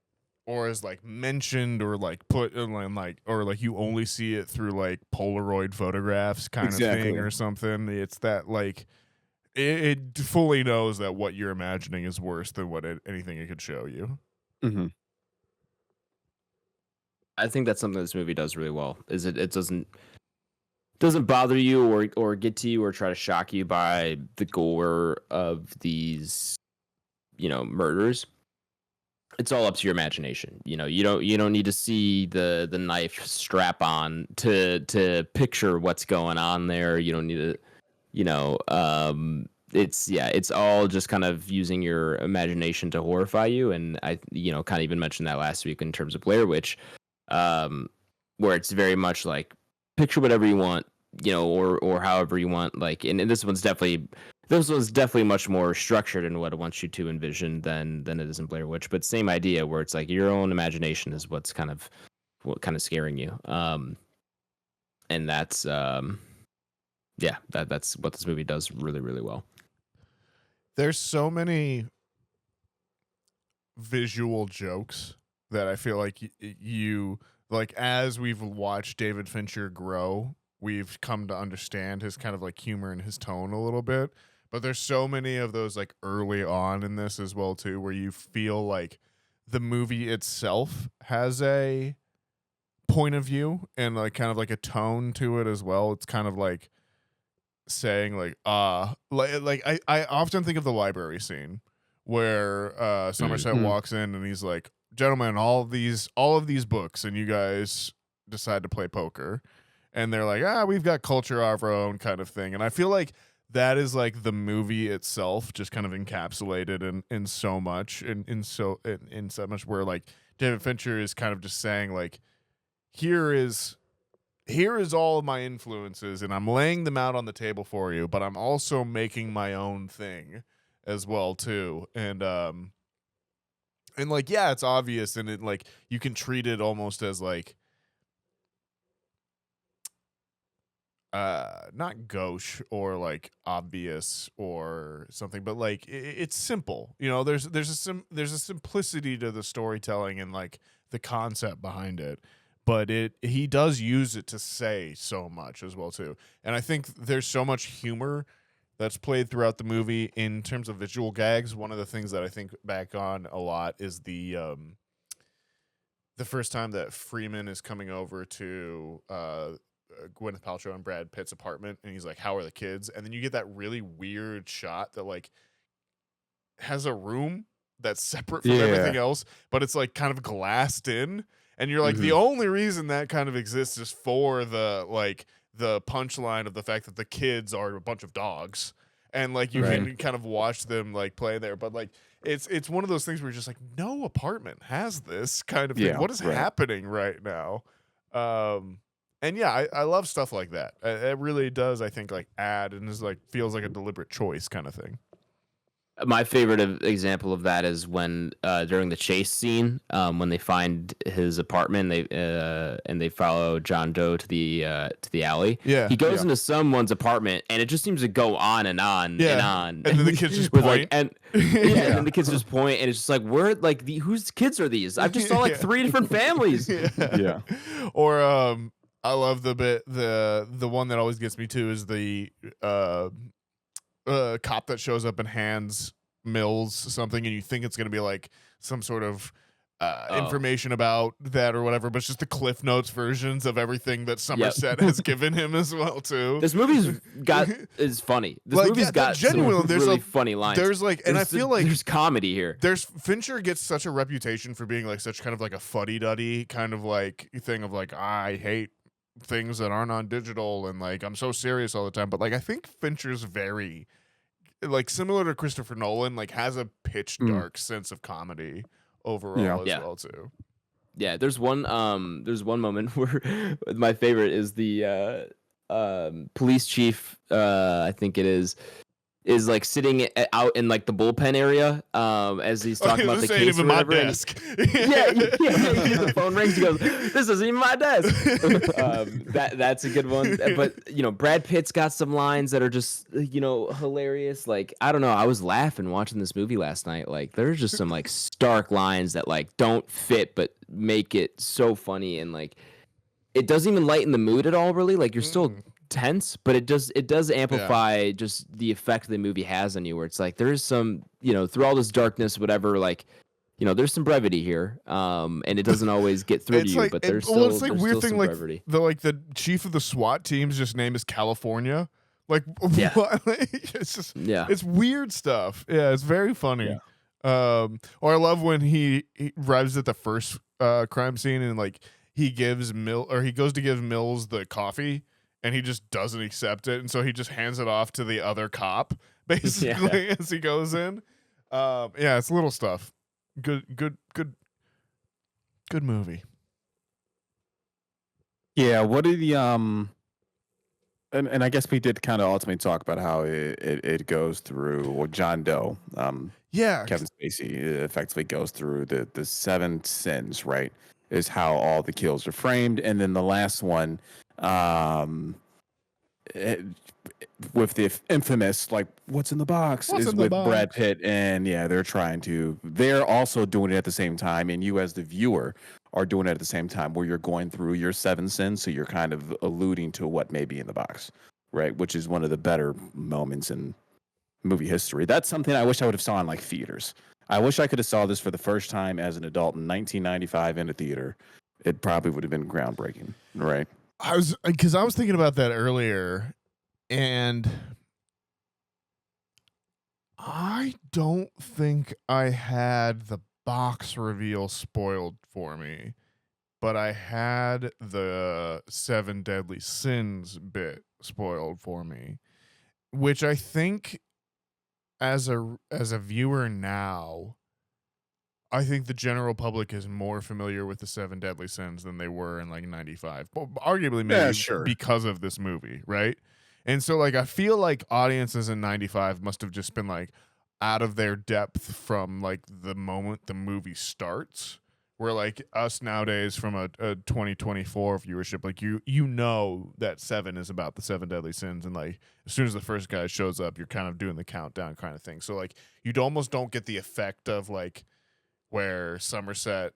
C: Or is, like, mentioned or, like, put in, like, or, like, you only see it through, like, Polaroid photographs kind of thing or something. It's that, like, it fully knows that what you're imagining is worse than what anything it could show you.
E: Mm-hmm.
B: I think that's something this movie does really well. Is it doesn't bother you or get to you or try to shock you by the gore of these, murders. It's all up to your imagination. You don't need to see the knife strap on to picture what's going on there. You don't need to, it's all just kind of using your imagination to horrify you. And I, kind of even mentioned that last week in terms of Blair Witch, where it's very much like picture whatever you want, or however you want. Like, and this one's definitely much more structured in what it wants you to envision than it is in Blair Witch. But same idea, where it's like your own imagination is what kind of scaring you. And that's that's what this movie does really, really well.
C: There's so many visual jokes that I feel like you like, as we've watched David Fincher grow, we've come to understand his kind of like humor and his tone a little bit. But there's so many of those like early on in this as well too, where you feel like the movie itself has a point of view and like kind of like a tone to it as well. It's kind of like saying like I often think of the library scene where Somerset walks in and he's like, gentlemen, all of these books, and you guys decide to play poker, and they're like, we've got culture of our own kind of thing. And I feel like that is like the movie itself just kind of encapsulated in so much, in so much, where like David Fincher is kind of just saying like, here is all of my influences, and I'm laying them out on the table for you, but I'm also making my own thing as well too. And like, yeah, it's obvious, and it like you can treat it almost as like not gauche or like obvious or something, but like it's simple. There's a simplicity to the storytelling and like the concept behind it. But he does use it to say so much as well too. And I think there's so much humor that's played throughout the movie in terms of visual gags. One of the things that I think back on a lot is the first time that Freeman is coming over to Gwyneth Paltrow and Brad Pitt's apartment, and he's like, how are the kids? And then you get that really weird shot that like has a room that's separate from everything else, but it's like kind of glassed in. And you're like, the only reason that kind of exists is for the punchline of the fact that the kids are a bunch of dogs, and like you can kind of watch them like play there. But like it's one of those things where you're just like, no apartment has this kind of thing. What is happening right now? And yeah, I love stuff like that. It really does, I think, like add and is like feels like a deliberate choice kind of thing.
B: My favorite example of that is when during the chase scene, when they find his apartment, and they follow John Doe to the alley.
C: Yeah,
B: He goes
C: yeah.
B: into someone's apartment, and it just seems to go on and on and on.
C: And then the kids just
B: with
C: point.
B: and then the kids just point, and it's just like, where like whose kids are these? I've just saw like 3 different families.
C: Yeah. Or I love the one that always gets me too is the cop that shows up and hands Mills something, and you think it's gonna be like some sort of information about that or whatever, but it's just the Cliff Notes versions of everything that Somerset has given him as well too.
B: This movie's is funny. This
C: Like,
B: movie's got
C: genuinely,
B: some
C: there's
B: really
C: like-
B: funny lines.
C: There's like, and I feel like
B: there's comedy here.
C: Fincher gets such a reputation for being like such kind of like a fuddy-duddy kind of like thing of like, I hate things that aren't on digital, and like I'm so serious all the time. But like I think Fincher's very like similar to Christopher Nolan, like has a pitch dark sense of comedy overall as well too.
B: Yeah, there's one moment where my favorite is the police chief, I think it is like sitting out in like the bullpen area as he's talking about the
C: This ain't
B: case or
C: even my
B: whatever.
C: desk.
B: The phone rings. He goes, "This isn't even my desk." That's a good one. But Brad Pitt's got some lines that are just hilarious. Like, I don't know, I was laughing watching this movie last night. Like, there's just some like stark lines that like don't fit but make it so funny, and like it doesn't even lighten the mood at all. Really, like you're still tense, but it does amplify just the effect the movie has on you, where it's like there is some through all this darkness, whatever, like there's some brevity here, and it doesn't always get through to you, but there's still
C: it's like
B: there's
C: weird
B: still
C: thing
B: some
C: like
B: brevity.
C: the chief of the SWAT team's just name is California. Like, what? It's just it's weird stuff. Yeah, it's very funny. Or I love when he arrives at the first crime scene, and like he goes to give Mills the coffee, and he just doesn't accept it, and so he just hands it off to the other cop basically as he goes in. It's little stuff. Good movie.
E: Yeah, what are the and I guess we did kind of ultimately talk about how it goes through John Doe. Kevin Spacey effectively goes through the 7 sins, right? Is how all the kills are framed, and then the last one, with the infamous like "What's in the box" is with Brad Pitt, and they're also doing it at the same time, and you as the viewer are doing it at the same time, where you're going through your 7 sins, so you're kind of alluding to what may be in the box, right? Which is one of the better moments in movie history. That's something I wish I would have saw in like theaters. I wish I could have saw this for the first time as an adult in 1995 in a theater. It probably would have been groundbreaking, right?
C: I was thinking about that earlier, and I don't think I had the box reveal spoiled for me, but I had the 7 deadly sins bit spoiled for me, which I think as a viewer now, I think the general public is more familiar with the 7 deadly sins than they were in like 95. Arguably maybe because of this movie, right? And so like I feel like audiences in 95 must have just been like out of their depth from like the moment the movie starts, where like us nowadays from a 2024 viewership, like you know that 7 is about the 7 deadly sins, and like as soon as the first guy shows up, you're kind of doing the countdown kind of thing. So like you almost don't get the effect of like where Somerset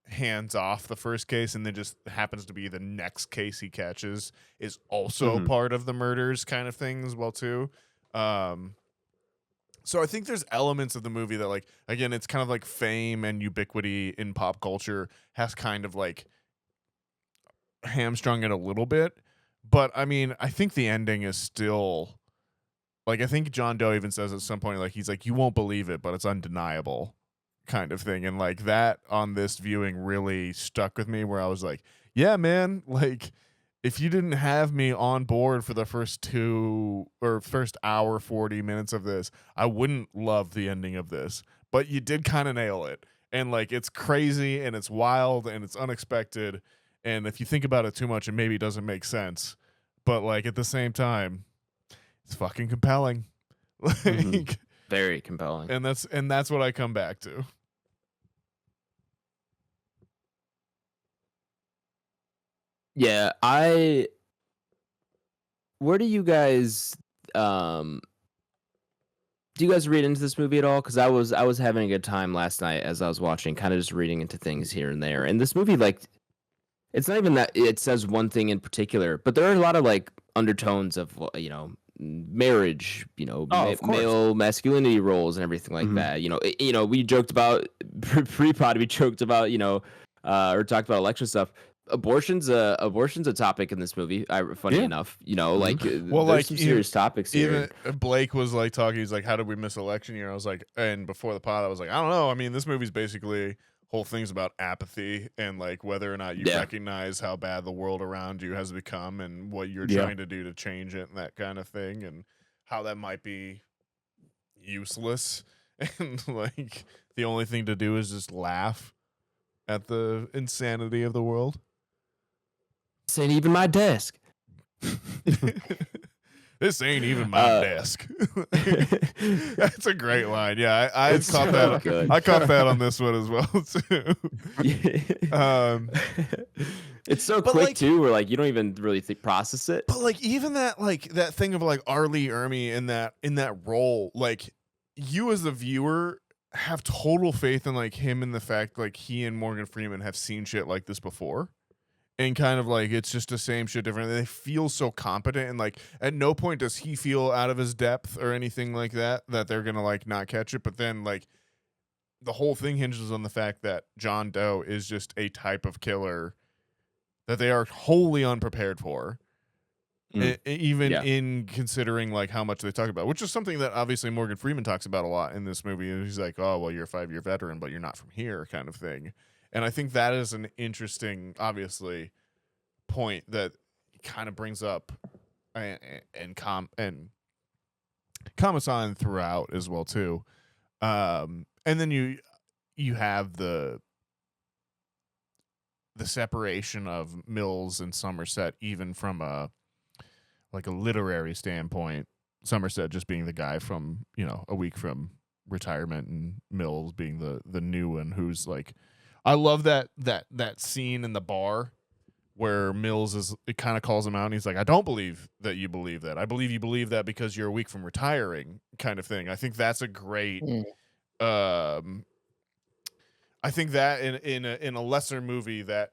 C: hands off the first case and then just happens to be the next case he catches is also part of the murders kind of thing as well too. So I think there's elements of the movie that like, again, it's kind of like fame and ubiquity in pop culture has kind of like hamstrung it a little bit. But I mean, I think the ending is still like, I think John Doe even says at some point, like, he's like, you won't believe it, but it's undeniable kind of thing. And like that on this viewing really stuck with me, where I was like, yeah, man, like if you didn't have me on board for the first hour 40 minutes of this, I wouldn't love the ending of this, but you did kind of nail it. And like it's crazy and it's wild and it's unexpected, and if you think about it too much, it maybe doesn't make sense, but like at the same time it's fucking compelling. Like
B: very compelling.
C: And that's what I come back to.
B: Yeah, where do you guys read into this movie at all? Because I was having a good time last night as I was watching, kind of just reading into things here and there. And this movie, like, it's not even that it says one thing in particular, but there are a lot of like undertones of marriage,
E: of course.
B: male masculinity roles and everything like that. We joked about pre-pod, we joked about or talked about election stuff. Abortion's a topic in this movie. Funny enough, like there's some serious topics here.
C: Even Blake was like talking. He's like, "How did we miss election year?" I was like, and before the pod, I was like, "I don't know. I mean, this movie's basically whole thing's about apathy and like whether or not you recognize how bad the world around you has become and what you're trying to do to change it and that kind of thing, and how that might be useless and like the only thing to do is just laugh at the insanity of the world."
B: This ain't even my desk.
C: This ain't even my desk. That's a great line. Yeah, I caught that. Good. I caught that on this one as well too.
B: It's so quick too, where like you don't even really process it.
C: But like even that thing of like R. Lee Ermey in that role, like you as the viewer have total faith in like him and the fact like he and Morgan Freeman have seen shit like this before. And kind of like it's just the same shit different. They feel so competent, and like at no point does he feel out of his depth or anything like that they're gonna like not catch it. But then like the whole thing hinges on the fact that John Doe is just a type of killer that they are wholly unprepared for. Even in considering like how much they talk about, which is something that obviously Morgan Freeman talks about a lot in this movie. And he's like, "Oh, well, you're a 5-year veteran, but you're not from here," kind of thing. And I think that is an interesting, obviously, point that kind of brings up and comments on throughout as well too. And then you have the separation of Mills and Somerset, even from a literary standpoint. Somerset just being the guy from a week from retirement, and Mills being the new one who's like. I love that scene in the bar where Mills it kind of calls him out and he's like, "I don't believe that you believe that. I believe you believe that because you're a week from retiring," kind of thing. I think that's a great I think that in a lesser movie that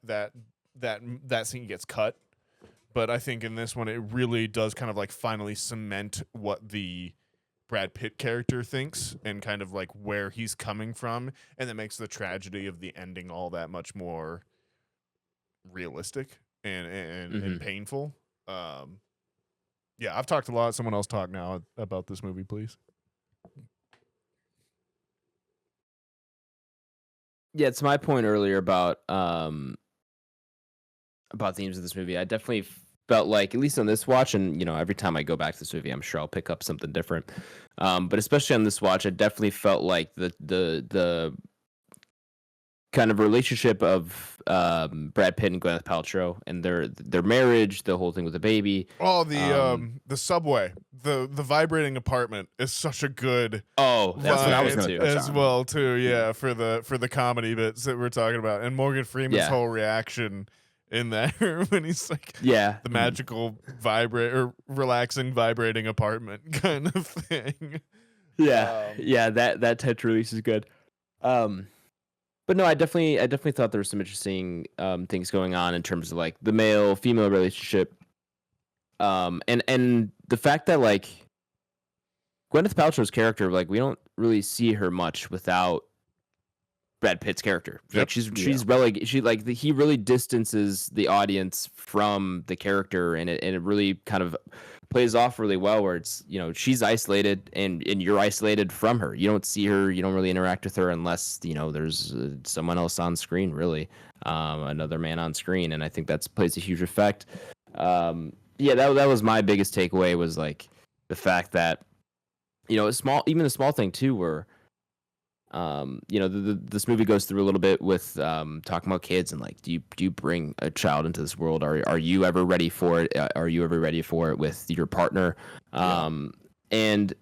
C: scene gets cut, but I think in this one it really does kind of like finally cement what the Brad Pitt character thinks and kind of like where he's coming from, and that makes the tragedy of the ending all that much more realistic and painful. I've talked a lot. Someone else talk now about this movie, please.
B: Yeah, it's my point earlier about themes of this movie. I definitely felt like, at least on this watch, and every time I go back to this movie, I'm sure I'll pick up something different. But especially on this watch, I definitely felt like the kind of relationship of Brad Pitt and Gwyneth Paltrow and their marriage, the whole thing with the baby.
C: Oh, the subway, the vibrating apartment is such a good.
B: Oh, that's what I was going to
C: as well too. Yeah, for the comedy bits that we're talking about, and Morgan Freeman's whole reaction in there when he's like, the magical relaxing vibrating apartment kind of thing.
B: That touch release is good. But no, I definitely thought there were some interesting things going on in terms of like the male female relationship, and the fact that like Gwyneth Paltrow's character, like we don't really see her much without Brad Pitt's character. Like she's he really distances the audience from the character, and it really kind of plays off really well, where it's she's isolated and you're isolated from her. You don't see her, you don't really interact with her unless there's someone else on screen, really, another man on screen, and I think that plays a huge effect. That was my biggest takeaway, was like the fact that a small thing too, where this movie goes through a little bit with talking about kids and like, do you bring a child into this world? Are you ever ready for it? Are you ever ready for it with your partner? And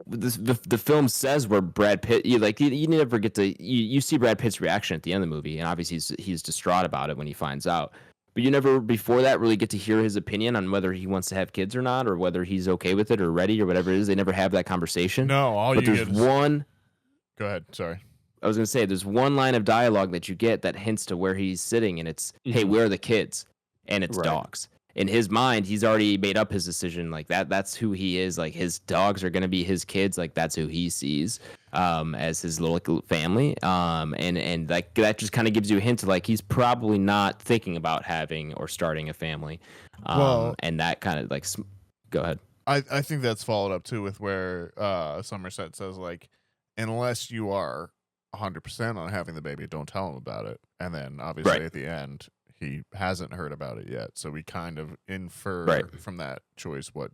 B: the film says where Brad Pitt, you never get to you see Brad Pitt's reaction at the end of the movie, and obviously he's distraught about it when he finds out. But you never before that really get to hear his opinion on whether he wants to have kids or not, or whether he's okay with it or ready or whatever it is. They never have that conversation.
C: No,
B: but there's one.
C: Go ahead. Sorry.
B: I was gonna say there's one line of dialogue that you get that hints to where he's sitting, and it's, "Hey, where are the kids?" And it's dogs. In his mind, he's already made up his decision. Like that's who he is. Like his dogs are gonna be his kids. Like that's who he sees as his little family. And like that just kind of gives you a hint of like he's probably not thinking about having or starting a family. And that kind of like, go ahead.
C: I think that's followed up too with where Somerset says like, unless you are 100% on having the baby, don't tell him about it. And then obviously at the end, he hasn't heard about it yet, so we kind of infer from that choice what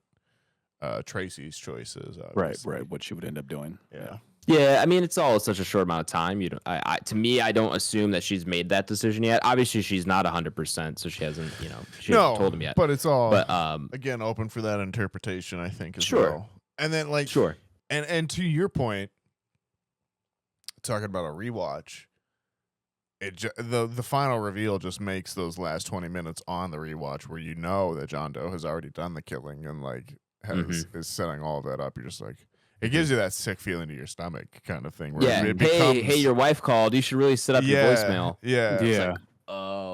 C: Tracy's choice is. Obviously.
E: Right. What she would end up doing.
B: Yeah. I mean, it's all such a short amount of time. You don't. To me, I don't assume that she's made that decision yet. Obviously, she's not 100%, so she hasn't. She hasn't told him yet.
C: But it's all. But again, open for that interpretation. I think as well. And then like and to your point, talking about a rewatch. The final reveal just makes those last 20 minutes on the rewatch where you know that John Doe has already done the killing and like is setting all of that up. You're just like, it gives you that sick feeling to your stomach kind of thing. Where it becomes,
B: hey, your wife called. You should really set up your voicemail.
C: Yeah.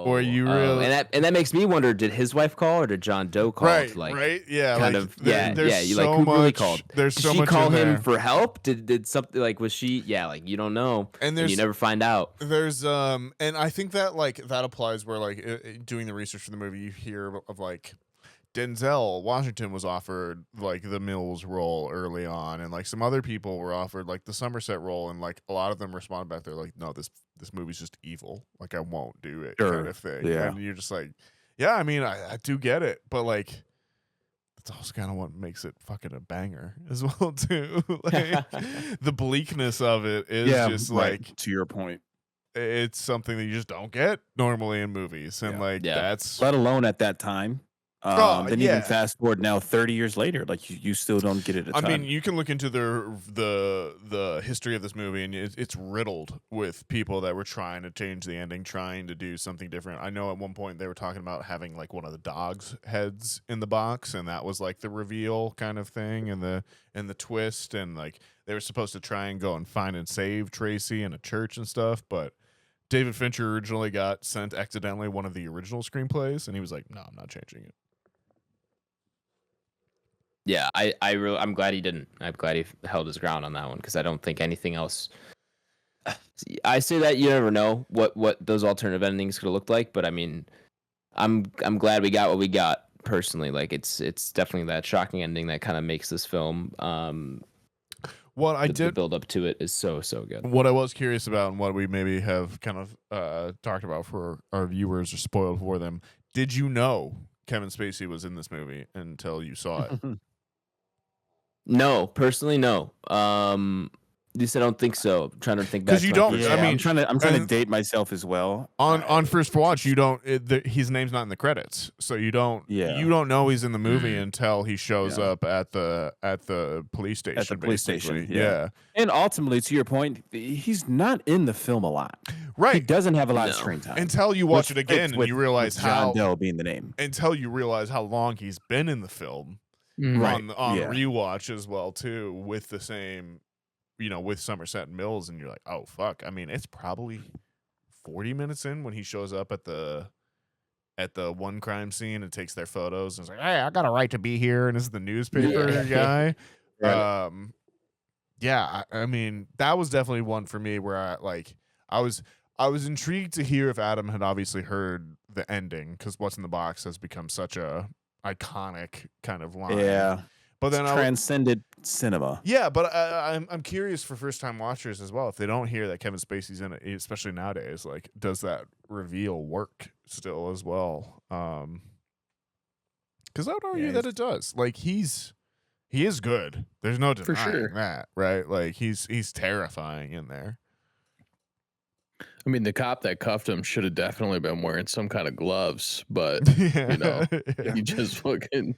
C: Or you really,
B: and that makes me wonder: did his wife call or did John Doe call?
C: Right. Yeah.
B: Kind
C: like,
B: of. Yeah.
C: You
B: Like who really called?
C: There's so
B: much. Did she call him for help? Did something like was she? Yeah. Like you don't know, and you never find out.
C: There's and I think that like that applies where like doing the research for the movie, you hear of like Denzel Washington was offered like the Mills role early on, and like some other people were offered like the Somerset role, and like a lot of them responded back. They're like, no, this movie's just evil. Like I won't do it, kind of thing.
E: Yeah.
C: And you're just like, yeah, I mean, I do get it, but like that's also kind of what makes it fucking a banger as well too. Like the bleakness of it is just like
E: to your point.
C: It's something that you just don't get normally in movies, and that's
E: let alone at that time. Then even fast forward now 30 years later, like you still don't get it. I
C: mean, you can look into the history of this movie, and it's riddled with people that were trying to change the ending, trying to do something different. I know at one point they were talking about having like one of the dog's heads in the box, and that was like the reveal kind of thing, and the twist, and like they were supposed to try and go and find and save Tracy in a church and stuff, but David Fincher originally got sent accidentally one of the original screenplays, and he was like, "No, I'm not changing it."
B: Yeah, I'm glad he didn't. I'm glad he held his ground on that one because I don't think anything else. I say that you never know what those alternative endings could have looked like, but I mean, I'm glad we got what we got personally. Like it's definitely that shocking ending that kind of makes this film. The build up to it is so good.
C: What I was curious about, and what we maybe have kind of talked about for our viewers or spoiled for them, did you know Kevin Spacey was in this movie until you saw it?
B: No, personally, no. At least I don't think so. I'm trying to think back.
C: Because you don't.
E: Yeah, I mean, I'm trying to date myself as well.
C: On first watch, you don't. His name's not in the credits, so you don't.
E: Yeah.
C: You don't know he's in the movie until he shows up at the police station.
E: At the police station.
C: Yeah.
E: And ultimately, to your point, he's not in the film a lot.
C: Right.
E: He doesn't have a lot of screen time
C: until you watch it again and you realize how
E: John Doe being the name.
C: Until you realize how long he's been in the film. On rewatch as well too, with the same, with Somerset and Mills, and you're like, oh fuck. I mean, it's probably 40 minutes in when he shows up at the one crime scene and takes their photos and is like, hey, I got a right to be here, and this is the newspaper guy. Right. I mean, that was definitely one for me where I was intrigued to hear if Adam had obviously heard the ending, because What's in the Box has become such a iconic kind of line.
E: Yeah.
C: But then
E: transcended cinema.
C: Yeah, but I'm curious for first time watchers as well, if they don't hear that Kevin Spacey's in it, especially nowadays, like does that reveal work still as well? Because I would argue that it does. Like he is good. There's no denying that, right? Like he's terrifying in there.
D: I mean, the cop that cuffed him should have definitely been wearing some kind of gloves, but
C: Yeah.
D: he just fucking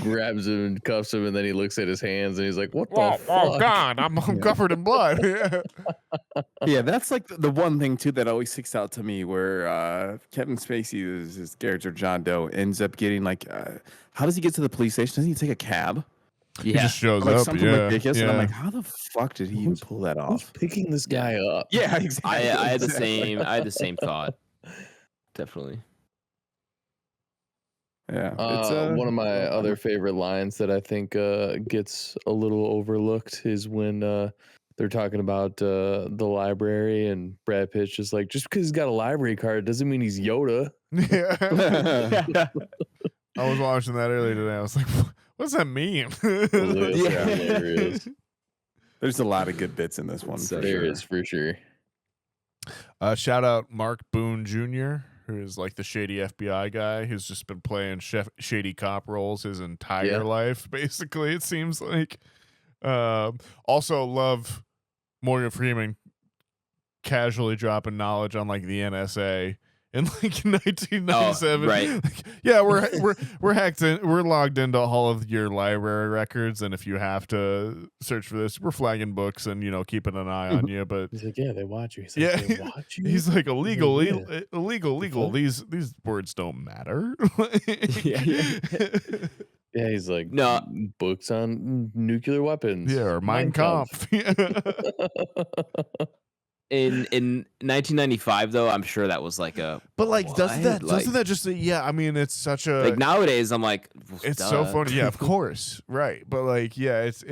D: grabs him and cuffs him, and then he looks at his hands and he's like, "What the fuck?"
C: God, I'm covered in blood. Yeah.
E: Yeah, that's like the one thing too that always sticks out to me, where Kevin Spacey, his character John Doe, ends up getting like, how does he get to the police station? Doesn't he take a cab?
C: He just shows
E: Like
C: up.
E: something
C: Yeah.
E: ridiculous, and I'm
C: Yeah.
E: like, how the fuck did he even pull that
D: Who's
E: off?
D: picking this guy up?
E: Yeah, exactly.
B: I had the
E: exactly.
B: same thought. Definitely.
E: Yeah, it's
D: One of my other favorite lines that I think gets a little overlooked is when they're talking about the library, and Brad Pitt's just like, just because he's got a library card doesn't mean he's Yoda.
C: Yeah. I was watching that earlier today. I was like, what does that mean?
D: Hilarious.
E: There's a lot of good bits in this one.
B: So
E: For
D: There
E: sure.
D: is for sure.
C: Shout out Mark Boone Jr., who is like the shady FBI guy who's just been playing shady cop roles his entire life, basically, it seems like. Also love Morgan Freeman casually dropping knowledge on like the NSA in like 1997.
B: Right.
C: Like, yeah, we're hacked in, we're logged into all of your library records, and if you have to search for this, we're flagging books and keeping an eye on you. But
D: He's like, yeah, they watch you. He's
C: yeah,
D: like, they watch you?
C: he's like illegal.
D: fuck?
C: These words don't matter.
D: Yeah, he's like,
B: No.
D: books on nuclear weapons.
C: Yeah, or Mein Kampf.
B: In 1995, though, I'm sure that was like a.
C: But like, doesn't
B: what?
C: that just I mean, it's such a
B: Like nowadays, I'm like, well,
C: it's
B: duh.
C: so funny. Yeah, of course, right? But like, yeah, it's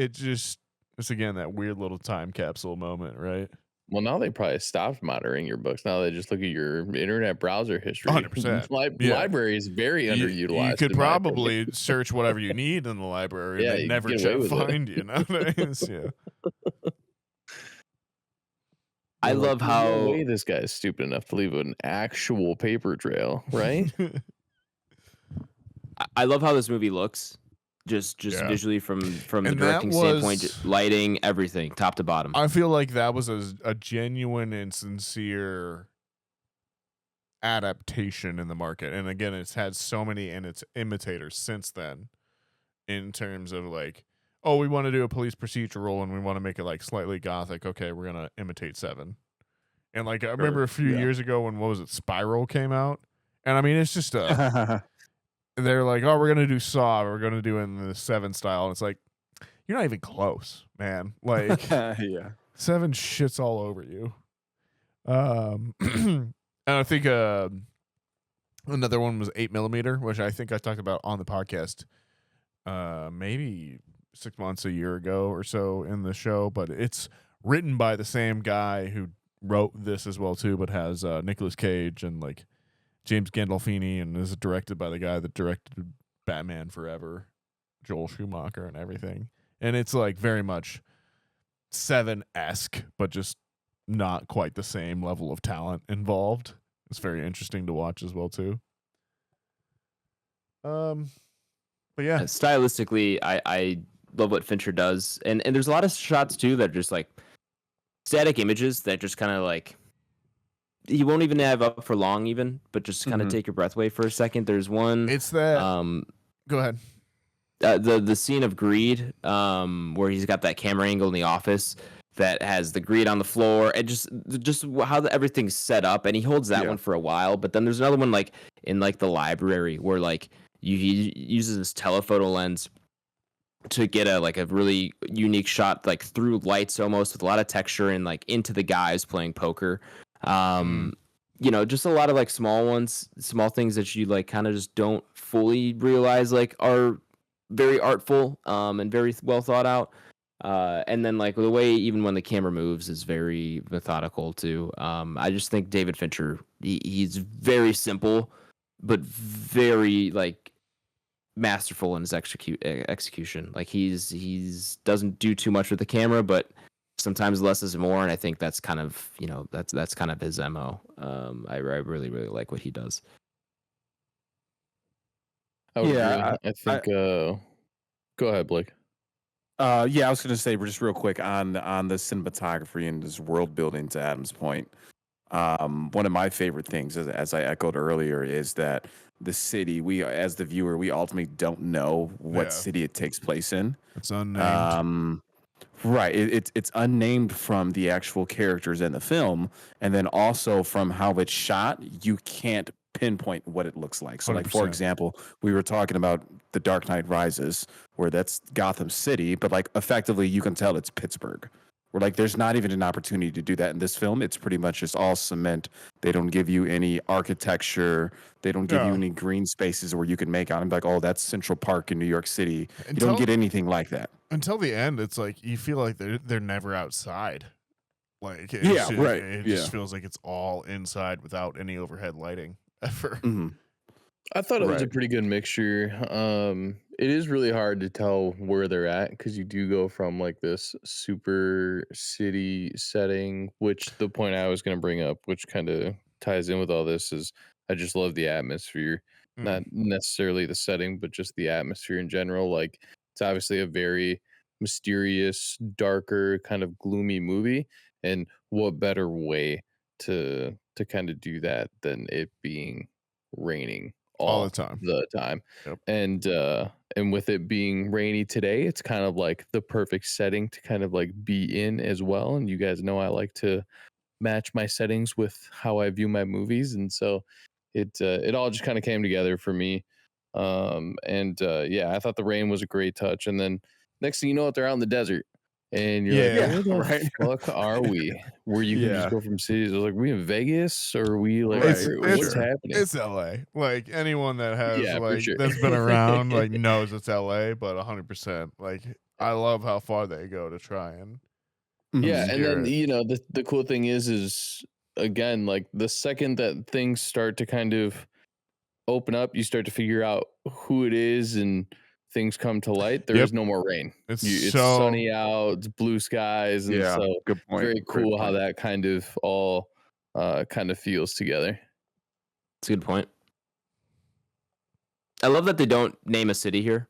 C: again that weird little time capsule moment, right?
D: Well, now they probably stopped monitoring your books. Now they just look at your internet browser history.
C: 100%. Yeah.
D: Library is very underutilized.
C: You could
D: in my opinion.
C: probably search whatever you need in the library.
D: Yeah,
C: and they
D: you
C: never
D: could get away with it.
C: find you nowadays. Yeah.
B: I
D: They're like,
B: love
D: "There's
B: how
D: no way this guy's stupid enough to leave an actual paper trail, right?
B: I love how this movie looks, just
C: Yeah.
B: visually from the
C: And that
B: directing standpoint,
C: was-
B: lighting, everything, top to bottom.
C: I feel like that was a genuine and sincere adaptation in the market. And again, it's had so many and its imitators since then in terms of like, oh, we want to do a police procedural and we want to make it like slightly gothic. Okay, we're going to imitate Seven. And like, I remember a few years ago when, what was it, Spiral came out? And I mean, it's just they're like, oh, we're going to do Saw. We're going to do it in the Seven style. And it's like, you're not even close, man. Like,
E: Yeah.
C: Seven shits all over you. And I think another one was 8mm, which I think I talked about on the podcast maybe 6 months, a year ago or so in the show. But it's written by the same guy who wrote this as well too, but has Nicolas Cage and like James Gandolfini, and is directed by the guy that directed Batman Forever, Joel Schumacher, and everything. And it's like very much Seven-esque, but just not quite the same level of talent involved. It's very interesting to watch as well too. But yeah,
B: Stylistically, I love what Fincher does, and there's a lot of shots too that are just like static images that just kind of like you won't even have up for long, even, but just kind of take your breath away for a second. There's one.
C: it's that. Go ahead.
B: The scene of Greed, where he's got that camera angle in the office that has the greed on the floor, and just how everything's set up, and he holds that one for a while. But then there's another one like in like the library where like he uses this telephoto lens to get a really unique shot, like through lights almost, with a lot of texture and like into the guys playing poker. Just a lot of like small things that you like kind of just don't fully realize like are very artful and very well thought out. And then like the way even when the camera moves is very methodical too. I just think David Fincher, he's very simple but very like masterful in his execution. Like he's doesn't do too much with the camera, but sometimes less is more, and I think that's kind of that's kind of his MO. I really like what he does.
D: I would
E: Yeah,
D: agree. I think. Go ahead, Blake.
E: I was going to say just real quick on the cinematography and this world building. To Adam's point, one of my favorite things, as I echoed earlier, is that the city, we as the viewer, we ultimately don't know what city it takes place in.
C: It's unnamed.
E: Right. It's unnamed from the actual characters in the film, and then also from how it's shot, you can't pinpoint what it looks like. So, like, for
C: 100%.
E: example, we were talking about The Dark Knight Rises, where that's Gotham City, but like effectively you can tell it's Pittsburgh. Where like there's not even an opportunity to do that in this film. It's pretty much just all cement. They don't give you any architecture. They don't give you any green spaces where you can make out and be like, oh, that's Central Park in New York City. You don't get anything like that.
C: Until the end, it's like you feel like they're never outside. Like it just feels like it's all inside without any overhead lighting ever.
E: Mm-hmm.
D: I thought it was a pretty good mixture. It is really hard to tell where they're at because you do go from like this super city setting, which the point I was going to bring up, which kind of ties in with all this, is I just love the atmosphere. Not necessarily the setting, but just the atmosphere in general. Like, it's obviously a very mysterious, darker, kind of gloomy movie, and what better way to kind of do that than it being raining all the time.
C: Yep.
D: And with it being rainy today, it's kind of like the perfect setting to kind of like be in as well. And you guys know I like to match my settings with how I view my movies, and so it all just kind of came together for me. I thought the rain was a great touch, and then next thing you know, they're out in the desert. And you're like, where the fuck are we? Where you can just go from cities. I was like, we in Vegas, or are we like, what's happening?
C: It's LA. Like, anyone that has that's been around like knows it's LA, but 100%. Like, I love how far they go to try and
D: and then the cool thing is again, like, the second that things start to kind of open up, you start to figure out who it is, and things come to light. There is no more rain. It's sunny out, it's blue skies, and so
E: good point.
D: Very cool how that kind of all kind of feels together.
B: It's a good point. I love that they don't name a city here.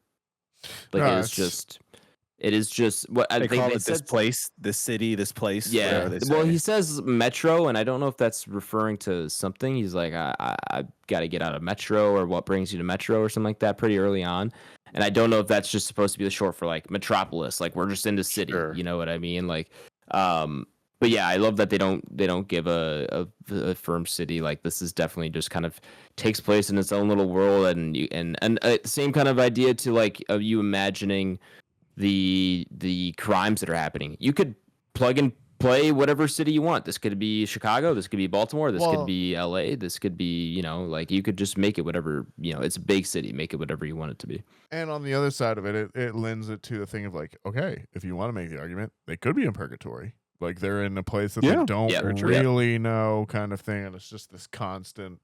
B: Like, it is just what I think
E: call
B: they
E: it.
B: said,
E: this place, this city, this place.
B: Yeah. Well, he says metro, and I don't know if that's referring to something. He's like, I got to get out of metro, or what brings you to metro, or something like that, pretty early on. And I don't know if that's just supposed to be the short for like metropolis, like we're just in the city. Sure. You know what I mean? Like, but yeah, I love that they don't give a firm city. Like, this is definitely just kind of takes place in its own little world, and same kind of idea to like you imagining the crimes that are happening. You could plug and play whatever city you want. This could be Chicago, this could be Baltimore, this could be LA, this could be, like, you could just make it whatever, it's a big city, make it whatever you want it to be.
C: And on the other side of it, it lends it to the thing of like, okay, if you want to make the argument, they could be in purgatory. Like, they're in a place that they don't really know, kind of thing, and it's just this constant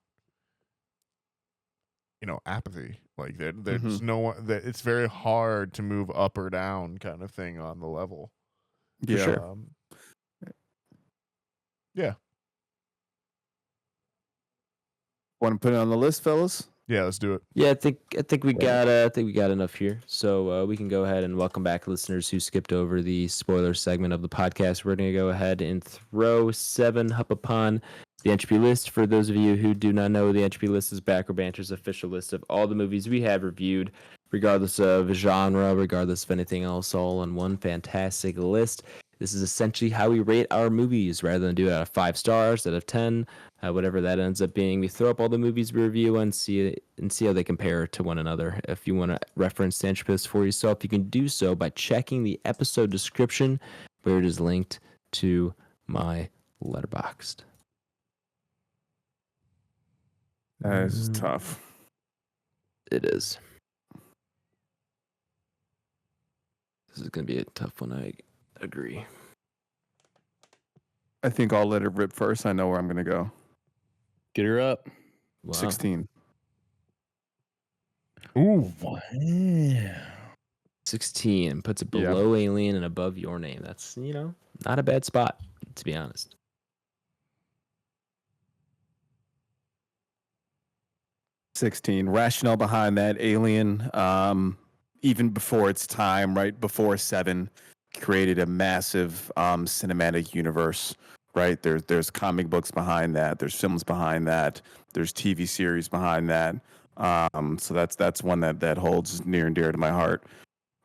C: apathy. Like, there's no one that it's very hard to move up or down, kind of thing, on the level.
E: Yeah.
C: Sure.
E: Want to put it on the list, fellas?
C: Yeah, let's do it.
B: Yeah, I think we got enough here. So we can go ahead and welcome back listeners who skipped over the spoiler segment of the podcast. We're going to go ahead and throw 7 up upon the Entropy list. For those of you who do not know, the Entropy list is Back Row Banter's official list of all the movies we have reviewed, regardless of genre, regardless of anything else, all on one fantastic list. This is essentially how we rate our movies, rather than do it out of 5 stars, out of 10, whatever that ends up being. We throw up all the movies we review and see how they compare to one another. If you want to reference the Entropy list for yourself, you can do so by checking the episode description, where it is linked to my Letterboxd.
E: That is tough.
B: It is. This is going to be a tough one, I agree.
E: I think I'll let it rip first. I know where I'm going to go.
D: Get her up.
B: Wow.
E: 16.
C: Ooh.
D: Wow.
B: 16 puts it below Alien and above Your Name. That's, not a bad spot, to be honest.
E: 16. Rationale behind that, Alien, even before its time, right before 7, created a massive cinematic universe, right? There's comic books behind that. There's films behind that. There's TV series behind that. So that's one that holds near and dear to my heart.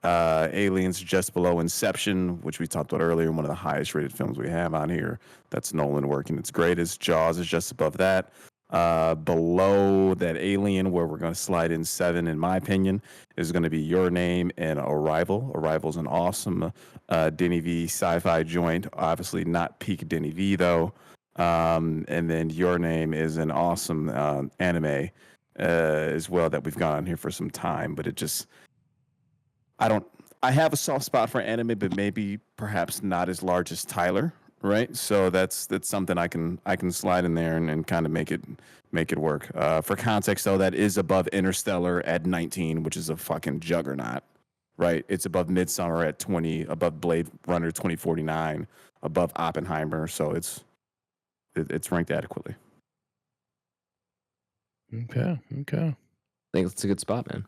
E: Aliens just below Inception, which we talked about earlier, one of the highest rated films we have on here. That's Nolan working its greatest. Jaws is just above that. Below that Alien, where we're going to slide in 7, in my opinion, is going to be Your Name and Arrival. Arrival's an awesome Denny V sci-fi joint. Obviously not peak Denny V though. And then Your Name is an awesome anime as well that we've got on here for some time. But it just, I have a soft spot for anime, but maybe perhaps not as large as Tyler. Right, so that's something I can slide in there and kind of make it work. For context, though, that is above Interstellar at 19, which is a fucking juggernaut. Right, it's above Midsummer at 20, above Blade Runner 2049, above Oppenheimer. So it's ranked adequately.
D: Okay.
B: I think it's a good spot, man.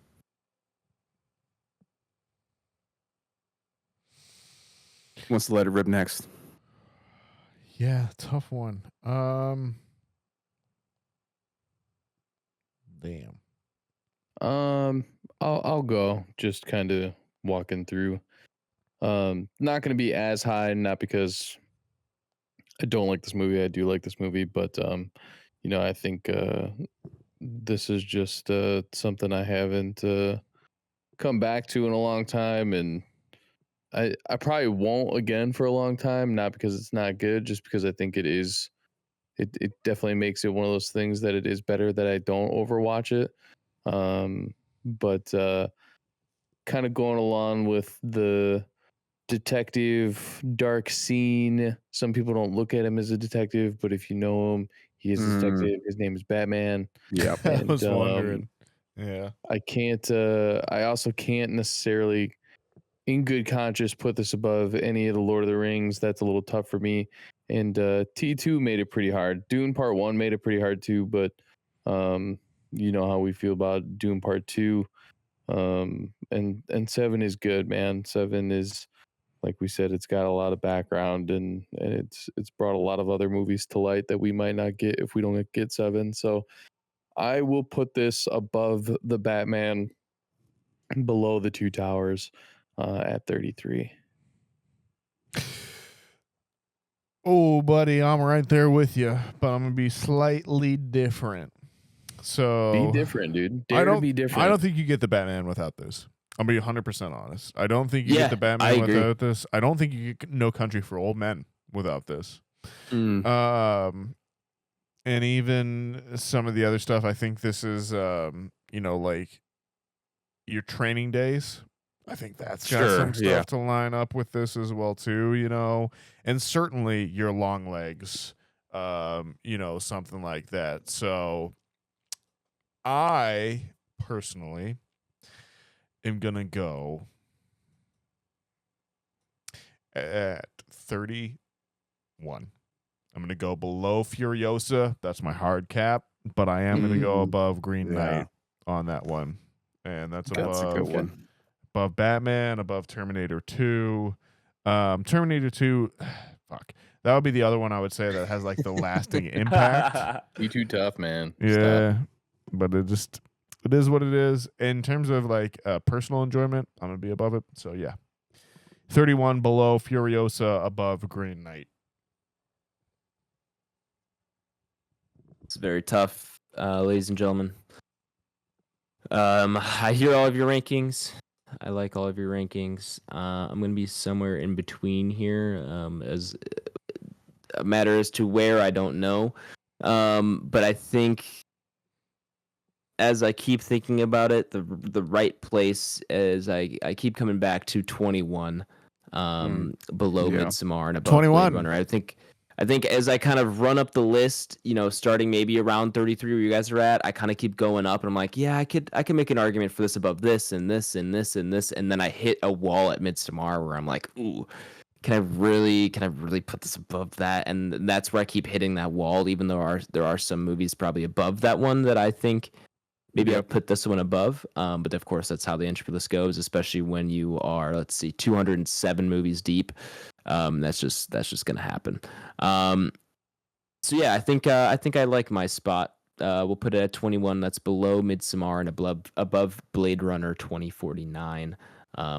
E: Who wants to let it rip next?
C: Yeah, tough one. Damn.
D: I'll go. Just kind of walking through. Not going to be as high, not because I don't like this movie. I do like this movie, but I think this is just something I haven't come back to in a long time, and I probably won't again for a long time, not because it's not good, just because I think it is. It definitely makes it one of those things that it is better that I don't overwatch it. But kind of going along with the detective dark scene. Some people don't look at him as a detective, but if you know him, he is a detective. His name is Batman.
E: Yeah,
C: I was wondering. Yeah,
D: I also can't necessarily, in good conscience, put this above any of the Lord of the Rings. That's a little tough for me. And T2 made it pretty hard. Dune Part 1 made it pretty hard too, but you know how we feel about Dune Part 2. And 7 is good, man. 7 is, like we said, it's got a lot of background, and it's brought a lot of other movies to light that we might not get if we don't get 7. So I will put this above the Batman, below the Two Towers, at 33.
C: Oh, buddy, I'm right there with you, but I'm gonna be slightly different. So
D: Be different, dude. Dare to be different.
C: I don't think you get the Batman without this. I'm gonna be 100% honest. I don't think you
B: Yeah,
C: get the
B: I
C: Batman
B: agree.
C: without this. I don't think you get No Country for Old Men without this. And even some of the other stuff. I think this is, like your Training Days. I think that's got
E: Sure,
C: some stuff
E: yeah.
C: to line up with this as well too. And certainly your Long Legs, something like that. So I personally am gonna go at 31. I'm gonna go below Furiosa. That's my hard cap, but I am gonna go above Green Knight on that one, and that's
E: That's a good
C: above
E: one.
C: above Batman, above Terminator 2. Terminator 2, fuck. That would be the other one I would say that has like the lasting impact.
D: Be too tough, man.
C: Yeah, but it is what it is. In terms of like personal enjoyment, I'm gonna be above it. So yeah, 31 below Furiosa, above Green Knight.
B: It's very tough, ladies and gentlemen. I hear all of your rankings. I like all of your rankings. I'm going to be somewhere in between here. As a matter as to where, I don't know. But I think as I keep thinking about it, the right place is I keep coming back to 21, below
E: Yeah.
B: Midsommar and above
C: 21.
B: Blade Runner. I think as I kind of run up the list, starting maybe around 33 where you guys are at, I kind of keep going up and I'm like, yeah, I could make an argument for this above this and this and this and this, and then I hit a wall at Midsommar where I'm like, ooh, can I really put this above that? And that's where I keep hitting that wall, even though there are some movies probably above that one that I think maybe I'll put this one above. But of course that's how the entropy list goes, especially when you are, 207 movies deep. That's just gonna happen. So yeah, I think I like my spot. We'll put it at 21. That's below Midsommar and above Blade Runner 2049,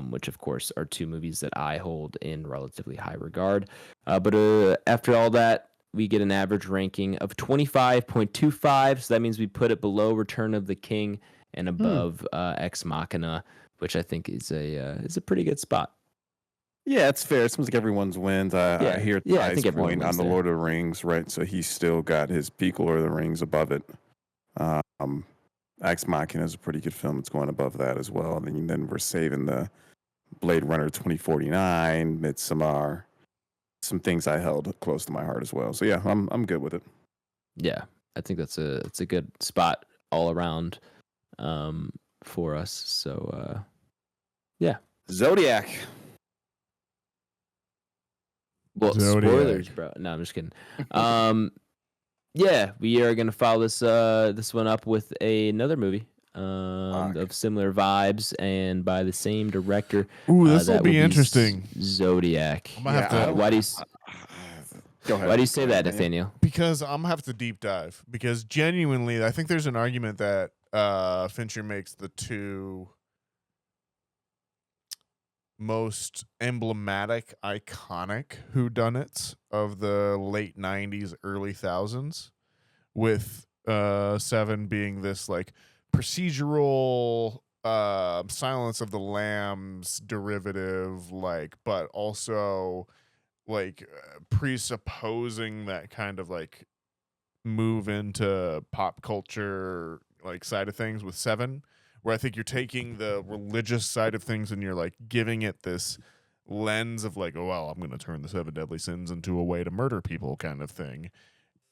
B: which of course are two movies that I hold in relatively high regard. But after all that, we get an average ranking of 25.25. So that means we put it below Return of the King and above Ex Machina, which I think is a pretty good spot.
E: Yeah, it's fair. It seems like everyone's wins. I hear
B: I
E: Ty's
B: think everyone
E: point on
B: wins
E: the
B: there.
E: Lord of the Rings, right? So he's still got his peak Lord of the Rings above it. Ex Machina is a pretty good film. It's going above that as well. And then we're saving the Blade Runner 2049, Midsommar, some things I held close to my heart as well. So yeah, I'm good with it.
B: Yeah, I think that's a good spot all around for us. So yeah.
E: Zodiac.
B: Well,
C: Zodiac.
B: spoilers, bro. No, I'm just kidding. Yeah, we are gonna follow this one up with another movie of similar vibes and by the same director.
C: Ooh, this will
B: that
C: be interesting.
B: Zodiac.
C: I'm gonna have to.
B: Why do you
E: Go ahead.
B: why do you say that, Nathaniel?
C: Because I'm gonna have to deep dive. Because genuinely, I think there's an argument that Fincher makes the two most emblematic, iconic whodunits of the late '90s, early thousands, with Seven being this like procedural Silence of the Lambs derivative, like, but also like presupposing that kind of like move into pop culture like side of things with Seven, where I think you're taking the religious side of things and you're like giving it this lens of like, oh well, I'm gonna turn the 7 deadly sins into a way to murder people kind of thing.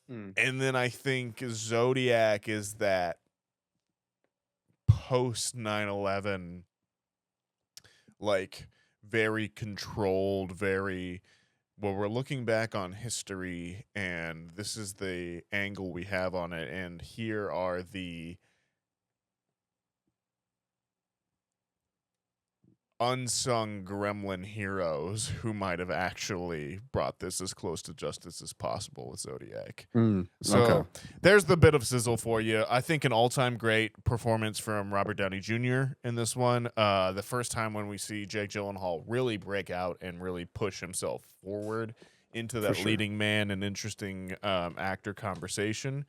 C: And then I think Zodiac is that post 9/11 like very controlled, very, well, we're looking back on history and this is the angle we have on it, and here are the unsung gremlin heroes who might have actually brought this as close to justice as possible with Zodiac. So there's the bit of sizzle for you. I think an all-time great performance from Robert Downey Jr. in this one. The first time when we see Jake Gyllenhaal really break out and really push himself forward into that leading man and interesting actor conversation.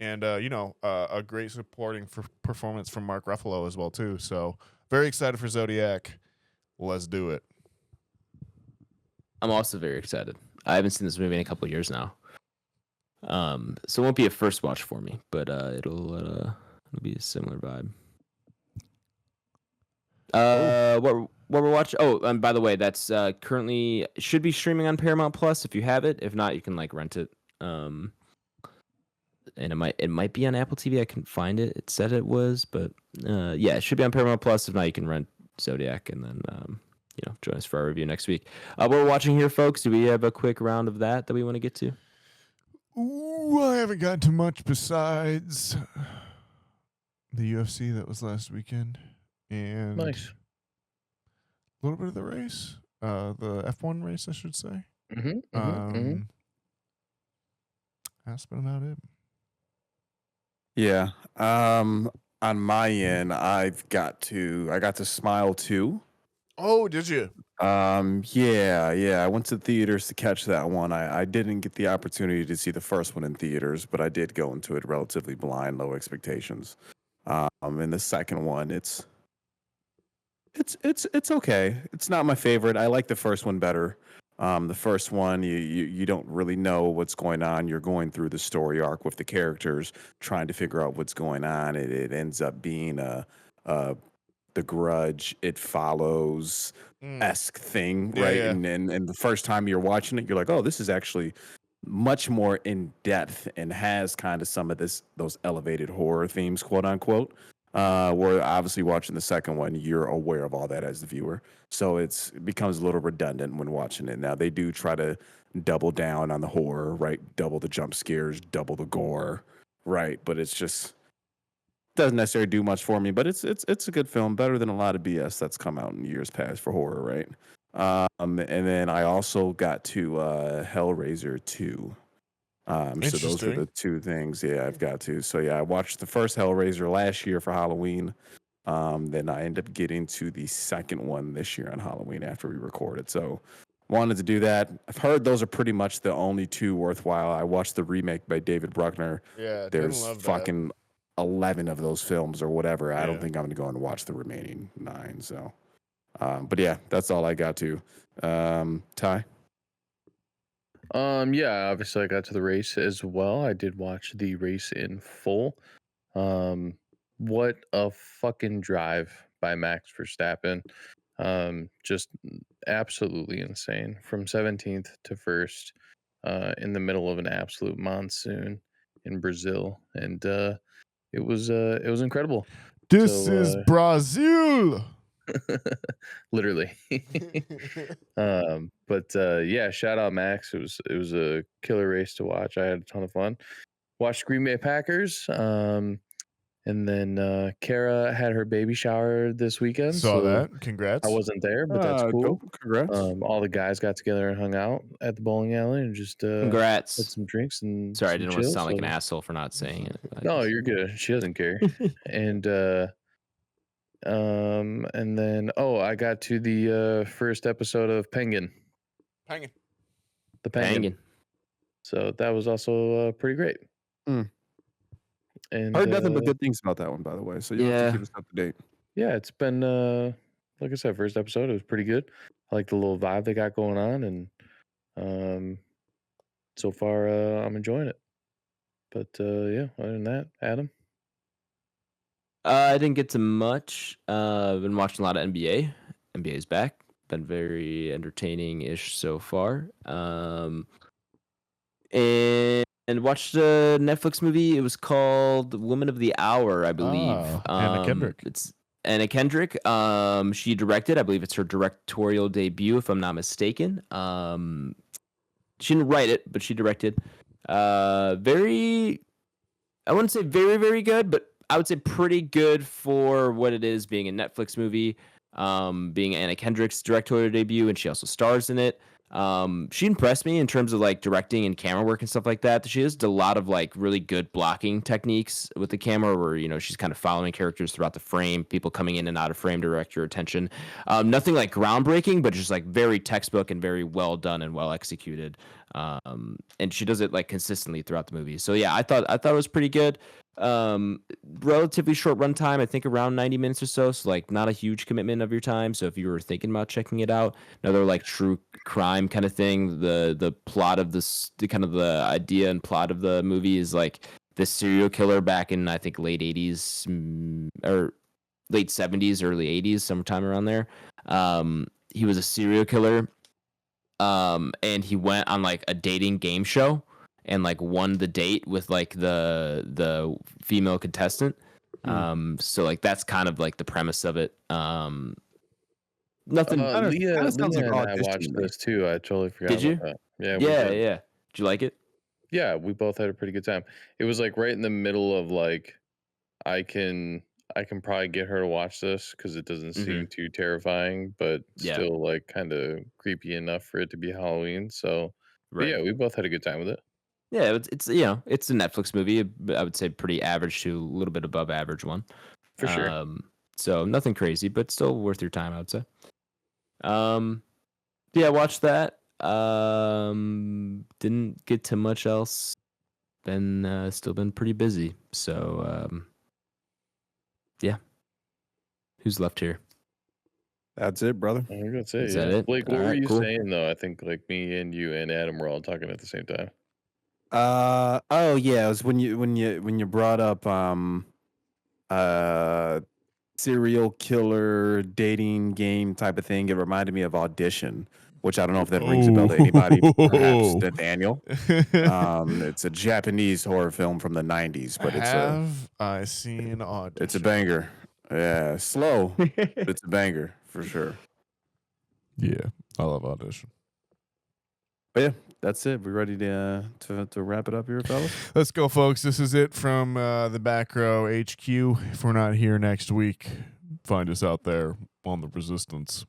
C: And, a great supporting performance from Mark Ruffalo as well, too. So very excited for Zodiac. Let's do it.
B: I'm also very excited. I haven't seen this movie in a couple of years now. So it won't be a first watch for me, but it'll be a similar vibe. What we're watching? Oh, and by the way, that's currently should be streaming on Paramount Plus if you have it. If not, you can like rent it. And it might be on Apple TV. I couldn't find it. It said it was, but yeah, it should be on Paramount Plus. If not, you can rent Zodiac and then join us for our review next week. What we're watching here, folks. Do we have a quick round of that we want to get to?
C: Ooh, I haven't gotten to much besides the UFC that was last weekend and
D: Nice.
C: a little bit of the race, the F1 race, I should say. That's been about it.
E: Yeah. On my end, I got to Smile too.
C: Oh, did you?
E: Yeah. I went to theaters to catch that one. I didn't get the opportunity to see the first one in theaters, but I did go into it relatively blind, low expectations. And the second one, it's okay. It's not my favorite. I like the first one better. The first one, you don't really know what's going on. You're going through the story arc with the characters, trying to figure out what's going on. It ends up being The Grudge, It Follows esque thing, right?
C: Yeah.
E: And the first time you're watching it, you're like, oh, this is actually much more in depth and has kind of some of those elevated horror themes, quote unquote. Where obviously watching the second one, you're aware of all that as the viewer. So it becomes a little redundant when watching it. Now, they do try to double down on the horror, right? Double the jump scares, double the gore, right? But it's just doesn't necessarily do much for me. But it's a good film, better than a lot of BS that's come out in years past for horror, right? And then I also got to Hellraiser 2. So those were the two things. Yeah, I've got to. So yeah, I watched the first Hellraiser last year for Halloween. Then I ended up getting to the second one this year on Halloween after we recorded. So wanted to do that. I've heard those are pretty much the only two worthwhile. I watched the remake by David Bruckner.
C: Yeah,
E: there's
C: didn't love
E: fucking 11 of those films or whatever. I don't
C: Yeah.
E: think I'm gonna go and watch the remaining 9. So, but yeah, that's all I got to. Ty.
D: Yeah, obviously I got to the race as well. I did watch the race in full. What a fucking drive by Max Verstappen. Just absolutely insane. From 17th to 1st, in the middle of an absolute monsoon in Brazil. And it was incredible.
C: This
D: So,
C: is Brazil.
D: literally. But yeah, shout out Max. It was a killer race to watch. I had a ton of fun. Watched Green Bay Packers. And then Kara had her baby shower this weekend.
C: Saw
D: so
C: that. Congrats.
D: I wasn't there, but that's cool.
E: Dope. Congrats.
D: All the guys got together and hung out at the bowling alley and just had
B: Congrats.
D: some drinks and
B: Sorry, I
D: some
B: didn't want to
D: chill,
B: sound like an
D: so-
B: asshole for not saying it. I
D: No,
B: just-
D: you're good. She doesn't care. And then I got to the first episode of Penguin.
C: Hanging.
D: The Penguin.
B: Banging.
D: So that was also pretty great.
E: Mm.
D: And
E: Heard nothing but good things about that one, by the way. So you have
B: Yeah.
E: to keep us up to date.
D: yeah, it's been like I said, first episode, it was pretty good. I like the little vibe they got going on, and so far I'm enjoying it. But yeah, other than that, Adam.
B: I didn't get to much. I've been watching a lot of NBA. NBA's back. Been very entertaining-ish so far. And watched a Netflix movie. It was called Woman of the Hour, I believe.
C: Oh, Anna Kendrick.
B: It's Anna Kendrick. She directed. I believe it's her directorial debut, if I'm not mistaken. She didn't write it, but she directed. Very, I wouldn't say very, very good, but I would say pretty good for what it is, being a Netflix movie, being Anna Kendrick's directorial debut, and she also stars in it. She impressed me in terms of like directing and camera work and stuff like that. She has a lot of like really good blocking techniques with the camera where, you know, she's kind of following characters throughout the frame, people coming in and out of frame to direct your attention. Nothing like groundbreaking, but just like very textbook and very well done and well executed. And she does it like consistently throughout the movie. So yeah, I thought it was pretty good. Relatively short runtime, I think around 90 minutes or so. So like not a huge commitment of your time. So if you were thinking about checking it out, another like true crime kind of thing. The plot of this, the kind of the idea and plot of the movie is like this serial killer back in I think late 80s or late 70s, early 80s, sometime around there. He was a serial killer. And he went on like a dating game show and like won the date with like the female contestant. So like that's kind of like the premise of it. Nothing.
D: Leah
E: sounds like
D: and I
E: Audition
D: watched
E: to me.
D: this too. I totally forgot.
B: Did you?
D: About that. Yeah. We
B: Yeah.
D: did.
B: Did you like it?
D: Yeah, we both had a pretty good time. It was like right in the middle of like, I can probably get her to watch this because it doesn't seem too terrifying, but
B: Yeah.
D: still like kind of creepy enough for it to be Halloween. So but yeah, we both had a good time with it.
B: Yeah, it's you know, it's a Netflix movie. I would say pretty average to a little bit above average one.
D: For sure.
B: So nothing crazy, but still worth your time, I would say. Yeah, watched that. Didn't get to much else. Been still been pretty busy. So yeah. Who's left here?
E: That's it, brother.
D: I think that's it.
B: Is
D: Yeah.
B: that it?
D: Blake, what were
B: Alright,
D: you
B: cool.
D: saying though? I think like me and you and Adam were all talking at the same time.
E: Oh yeah, it was when you brought up serial killer dating game type of thing. It reminded me of Audition, which I don't know if that rings a bell to anybody. Perhaps Nathaniel. It's a Japanese horror film from the 90s, but
C: I seen Audition?
E: it's a banger. Yeah, slow, but it's a banger for sure.
C: Yeah, I love Audition.
E: But yeah, that's it. We ready to wrap it up here, fellas?
C: Let's go, folks. This is it from the Back Row HQ. If we're not here next week, find us out there on the Resistance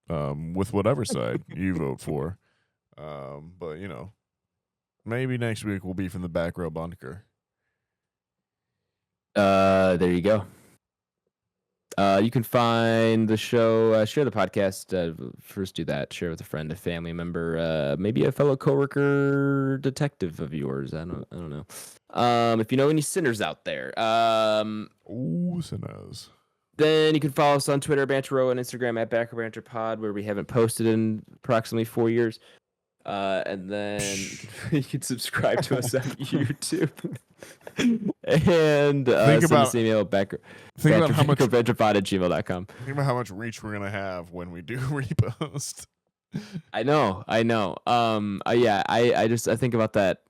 C: with whatever side you vote for. But, you know, Maybe next week will be from the Back Row Banter.
B: There you go. You can find the show, share the podcast. First, do that. Share with a friend, a family member, maybe a fellow coworker, detective of yours. I don't know. If you know any sinners out there,
C: Ooh, sinners.
B: then you can follow us on Twitter, Banter Row, and Instagram at Back Row Banter Pod, where we haven't posted in approximately 4 years. And then you can subscribe to us on YouTube. And send us an email back.
C: Think about how much
B: banterpod@gmail.com.
C: Think about how much reach we're gonna have when we do repost.
B: I know. Yeah. I think about that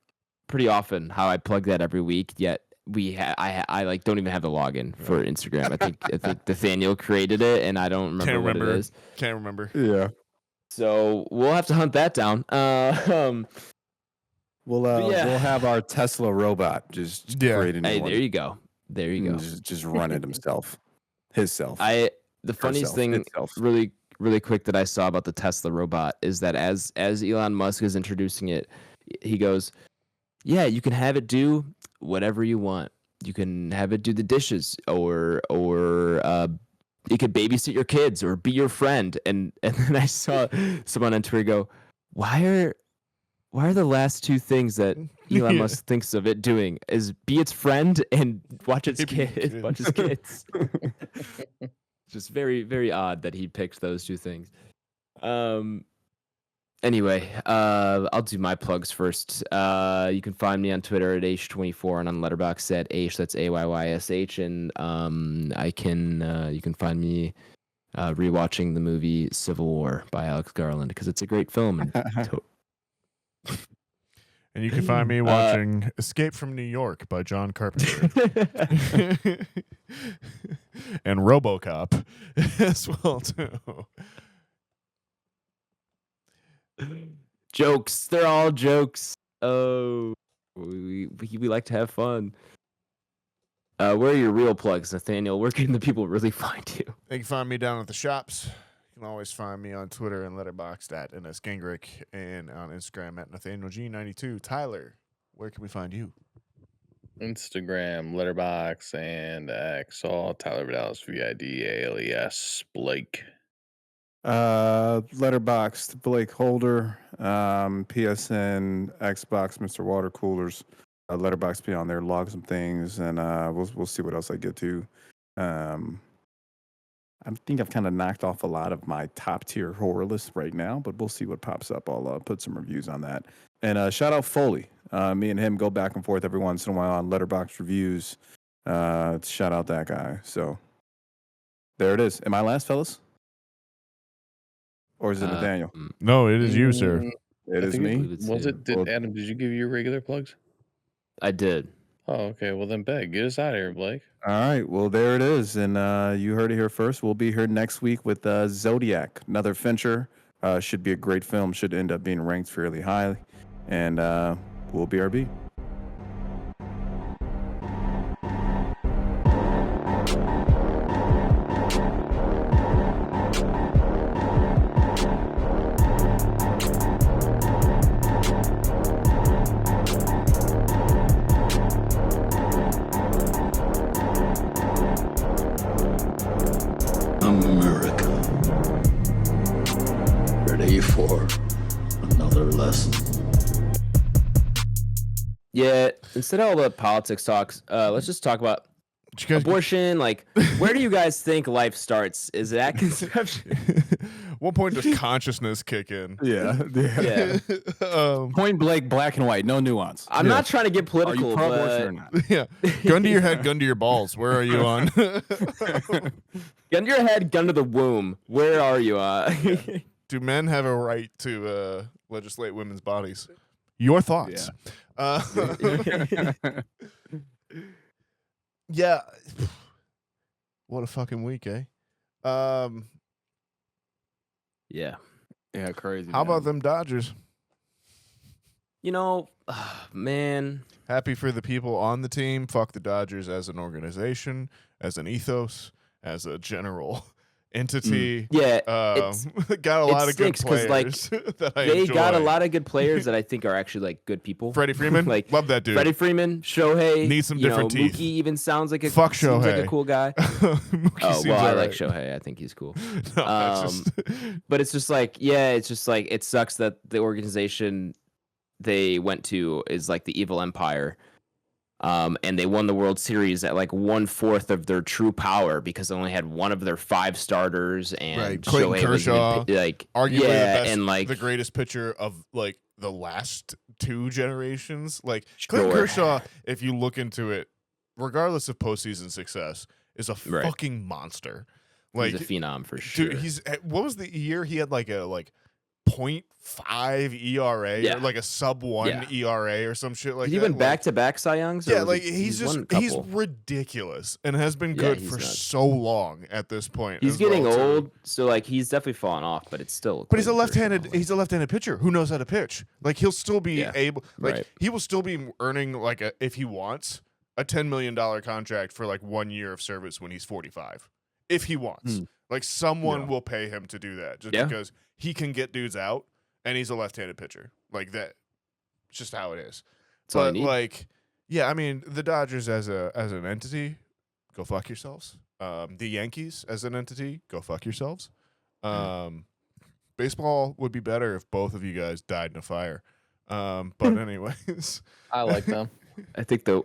B: pretty often. How I plug that every week. Yet I like don't even have the login for Instagram. I think Nathaniel created it, and I don't remember what it is.
C: Can't remember.
E: Yeah.
B: So we'll have to hunt that down.
E: We'll have our Tesla robot just create a new
B: Hey,
E: one.
B: there you go. There you go.
E: Just run it himself. Himself.
B: The funniest thing, really, really quick, that I saw about the Tesla robot is that as Elon Musk is introducing it, he goes, "Yeah, you can have it do whatever you want. You can have it do the dishes, or you could babysit your kids, or be your friend." And then I saw someone on Twitter go, "Why are the last two things that Elon Musk thinks of it doing is be its friend and watch its kids, watch his kids?" Just very, very odd that he picked those two things. Anyway, I'll do my plugs first. You can find me on Twitter at H24 and on Letterboxd at H. That's AYYSH. And you can find me rewatching the movie Civil War by Alex Garland because it's a great film.
C: And you can find me watching Escape from New York by John Carpenter. And RoboCop as well, too.
B: Jokes. They're all jokes. Oh, we like to have fun. Where are your real plugs, Nathaniel? Where can the people really find you?
C: They can find me down at the shops. You can always find me on Twitter and Letterboxd at NS Gingrich and on Instagram at NathanielG92. Tyler, where can we find you?
D: Instagram, Letterboxd, and X. All Tyler Vidalis, VIDALES, Blake.
E: Letterboxd, BlakeHolder, PSN, Xbox, Mr. Water Coolers. Letterboxd be on there, log some things, and we'll see what else I get to. I think I've kind of knocked off a lot of my top tier horror lists right now, but we'll see what pops up. I'll put some reviews on that. And shout out Foley. Me and him go back and forth every once in a while on Letterboxd reviews. Shout out that guy. So there it is. Am I last, fellas? Or is it Nathaniel?
C: No, it is you, sir.
E: It is me.
D: Was it? Adam, did you give your regular plugs?
B: I did.
D: Oh, okay. Well, then, get us out of here, Blake.
E: All right. Well, there it is. And you heard it here first. We'll be here next week with Zodiac, another Fincher. Should be a great film. Should end up being ranked fairly highly. And we'll BRB.
A: America. Ready for another lesson.
B: Yeah, instead of all the politics talks, let's just talk about abortion. Like, where do you guys think life starts? Is it at conception?
C: What point does consciousness kick in?
B: Yeah.
E: Point blank, black and white, no nuance.
B: I'm not trying to get
E: Are
B: political,
E: you pro-abortion or not?
C: Yeah. Gun to your head, gun to your balls. Where are you on?
B: Gun to your head, gun to the womb. Where are you?
C: Do men have a right to legislate women's bodies? Your thoughts. Yeah. What a fucking week, eh?
B: Yeah.
E: Yeah, crazy.
C: How about them Dodgers?
B: You know, man.
C: Happy for the people on the team. Fuck the Dodgers as an organization, as an ethos, as a general Entity.
B: Yeah,
C: got a lot of good
B: stinks 'cause, like,
C: players that I
B: they
C: enjoy.
B: got a lot of good players that I think are actually like good people.
C: Freddie Freeman,
B: like
C: love that dude.
B: Freddie Freeman, Shohei.
C: Needs some different teeth.
B: Mookie even sounds like
C: Fuck
B: seems like
C: Shohei.
B: a cool guy.
C: Mookie
B: Oh
C: seems
B: well, I
C: alright.
B: like Shohei. I think he's cool.
C: No, that's just
B: But it's just like, yeah, it's just like it sucks that the organization they went to is like the evil empire. And they won the World Series at like 1/4 of their true power because they only had one of their 5 starters, and
C: Right, Clayton
B: Shohei was
C: Kershaw,
B: like
C: arguably
B: yeah,
C: the best,
B: and like
C: the greatest pitcher of like the last 2 generations. Like Clayton
B: Sure.
C: Kershaw, if you look into it, regardless of postseason success, is a
B: Right.
C: fucking monster. Like
B: he's a phenom for sure.
C: dude, what was the year he had like a 0.5 ERA
B: Yeah.
C: or like a sub 1
B: Yeah.
C: ERA or some shit like
B: Did he
C: that.
B: win
C: Like,
B: back-to-back Cy Youngs? or
C: yeah,
B: was
C: like
B: it-
C: he's
B: won a
C: just he's
B: couple?
C: ridiculous and has been
B: Yeah,
C: good
B: he's
C: for
B: nuts.
C: so long at this point.
B: He's
C: as well,
B: getting
C: too.
B: old, so like he's definitely fallen off, but it's still.
C: But he's a
B: Clayton Kershaw,
C: left-handed.
B: like-
C: He's a left-handed pitcher who knows how to pitch. Like he'll still be
B: Yeah,
C: able. Like
B: right.
C: he will still be earning like if he wants a $10 million contract for like 1 year of service when he's 45, if he wants.
E: Hmm.
C: Like someone
E: Yeah.
C: will pay him to do that just
B: Yeah.
C: because he can get dudes out and he's a left-handed pitcher. Like that. It's just how it is.
B: That's all you
C: But
B: need.
C: like, yeah, I mean, the Dodgers as an entity, go fuck yourselves. The Yankees as an entity, go fuck yourselves. Baseball would be better if both of you guys died in a fire. But anyways,
D: I like them.
B: I think the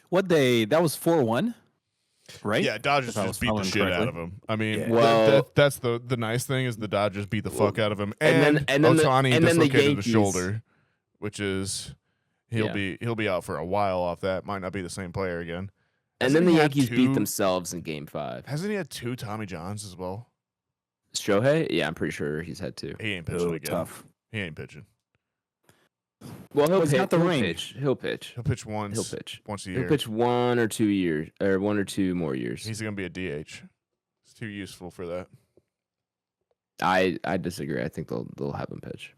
B: well,
E: That was 4-1, right?
C: yeah, Dodgers
E: If I was
C: just beat the
E: following
C: shit out
E: correctly.
C: of him. I mean,
E: Yeah.
B: Well-
C: that's the nice thing is the Dodgers beat the fuck out of him,
B: and then the-
C: Ohtani
B: and then the
C: dislocated the
B: Yankees-
C: shoulder, which is he'll
B: Yeah.
C: be out for a while off that. Might not be the same player again.
B: and
C: Hasn't
B: then the
C: he had
B: Yankees beat
C: two-
B: themselves in Game 5.
C: Hasn't he had 2 Tommy Johns as well?
B: Shohei, yeah, I'm pretty sure he's had 2.
C: He ain't pitching
E: Oh,
C: again.
E: tough.
C: He ain't pitching.
B: Well, he'll
E: But it's
B: pitch.
E: not the
B: he'll
E: ring.
B: pitch. He'll pitch.
C: He'll pitch once.
B: He'll pitch.
C: Once a
B: He'll
C: year.
B: pitch 1 or 2 years, or 1 or 2 more years.
C: He's gonna be a DH. It's too useful for that.
B: I disagree. I think they'll have him pitch.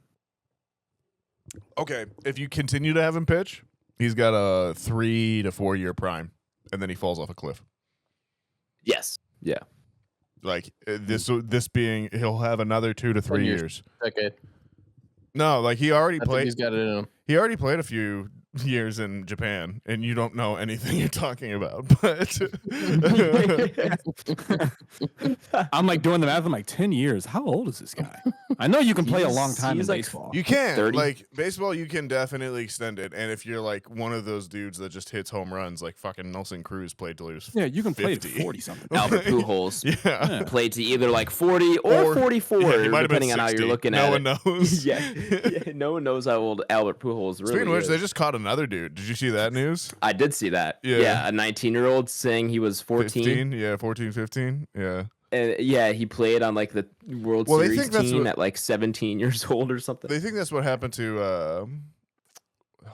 C: Okay, if you continue to have him pitch, he's got a 3 to 4 year prime, and then he falls off a cliff.
B: Yes. Yeah.
C: Like this being, he'll have another 2 to 3
D: years.
C: years.
D: Decade.
C: No, like he already
D: I think
C: played.
D: he's got it in him.
C: He already played a few years in Japan, and you don't know anything you're talking about. But
E: I'm like doing the math. I'm like 10 years. How old is this guy? I know you can play a long
B: He's-
E: time in
B: he's like
E: baseball.
C: you can
B: 30?
C: like baseball. You can definitely extend it, and if you're like one of those dudes that just hits home runs, like fucking Nelson Cruz played till he was
E: Yeah, you can play
C: 50.
E: to 40 something.
B: Albert Pujols
C: yeah.
B: played to either like 40 or 44,
C: Yeah, he might have been
B: depending on how
C: 60.
B: you're looking
C: no
B: at
C: one
B: it.
C: knows.
B: yeah, no one knows how old Albert Pujols really
C: Speaking of which,
B: is.
C: they just caught another dude. Did you see that news?
B: I did see that.
C: Yeah.
B: Yeah, a 19-year-old saying he was 14.
C: 15? Yeah, 14, 15. Yeah.
B: And yeah, he played on like the World
C: Well, they
B: Series
C: think that's
B: team
C: what-
B: at like 17 years old or something.
C: They think that's what happened to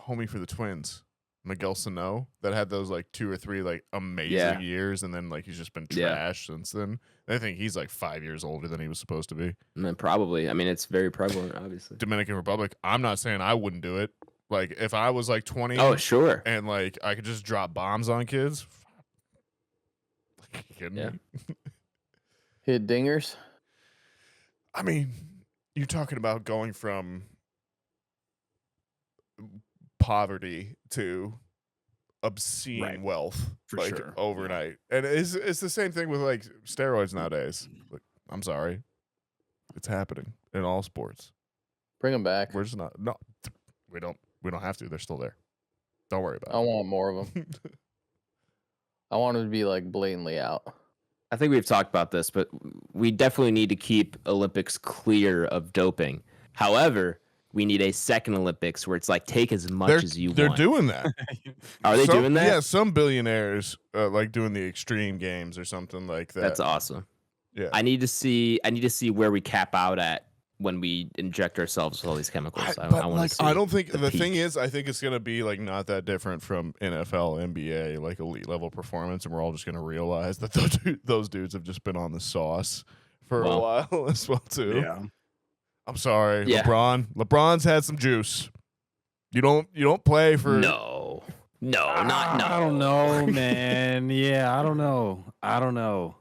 C: homie for the Twins, Miguel Sano, that had those like 2 or 3 like amazing
B: Yeah.
C: years, and then like he's just been
B: Yeah.
C: trashed since then. I think he's like 5 years older than he was supposed to be.
B: And then probably. I mean, it's very prevalent, obviously.
C: Dominican Republic. I'm not saying I wouldn't do it. Like if I was like 20
B: Oh, sure.
C: and like I could just drop bombs on kids. Like, you kidding
B: Yeah.
C: me?
D: Hit dingers.
C: I mean, you're talking about going from poverty to obscene
E: Right.
C: wealth,
E: For
C: like
E: sure.
C: overnight. And it's the same thing with like steroids nowadays. Like, I'm sorry, it's happening in all sports.
D: Bring them back.
C: We're just not. No, we don't have to. They're still there. Don't worry
D: I
C: about
D: want more of them.
C: it.
D: I want them to be like blatantly out.
B: I think we've talked about this, but we definitely need to keep Olympics clear of doping. However, we need a second Olympics where it's like take as much as you
C: they're
B: want.
C: doing that.
B: Are they
C: Some-
B: doing that?
C: Yeah, some billionaires like doing the extreme games or something like that.
B: That's awesome.
C: Yeah.
B: I need to see where we cap out at when we inject ourselves with all these chemicals. I
C: but
B: want
C: like,
B: to see.
C: I don't think
B: the
C: the thing
B: peak.
C: is, I think it's gonna be like not that different from NFL, NBA, like elite level performance, and we're all just gonna realize that those dudes have just been on the sauce for a
B: Well,
C: while as well too.
E: Yeah.
C: I'm sorry,
B: Yeah.
C: LeBron's had some juice. You don't play for
B: No, not no.
E: I don't know, man. Yeah, I don't know.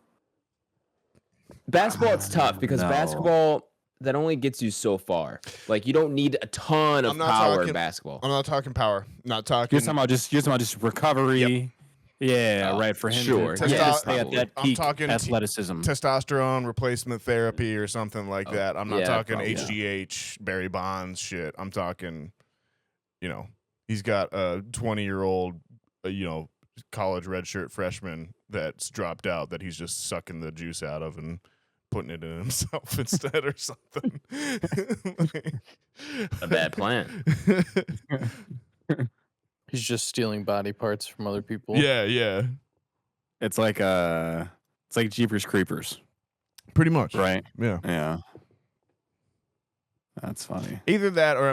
B: Basketball, it's tough because
E: No.
B: basketball that only gets you so far. Like you don't need a ton of
C: I'm not
B: power in
C: talking-
B: basketball.
C: I'm not talking power. Not talking.
E: You're talking about just recovery. Yeah, right. For him
B: sure.
E: to
B: Yeah,
E: stay at
B: probably.
E: that
C: I'm
E: peak
C: talking
E: athleticism.
C: testosterone replacement therapy or something like that. I'm not
B: yeah,
C: talking
B: probably.
C: HGH, Barry Bonds shit. I'm talking, he's got a 20-year-old, college redshirt freshman that's dropped out that he's just sucking the juice out of and putting it in himself instead or something.
B: A bad plan.
D: He's just stealing body parts from other people.
C: Yeah.
E: It's like Jeepers Creepers,
C: Pretty much.
E: right?
C: Yeah.
E: Yeah. That's funny.
C: Either that or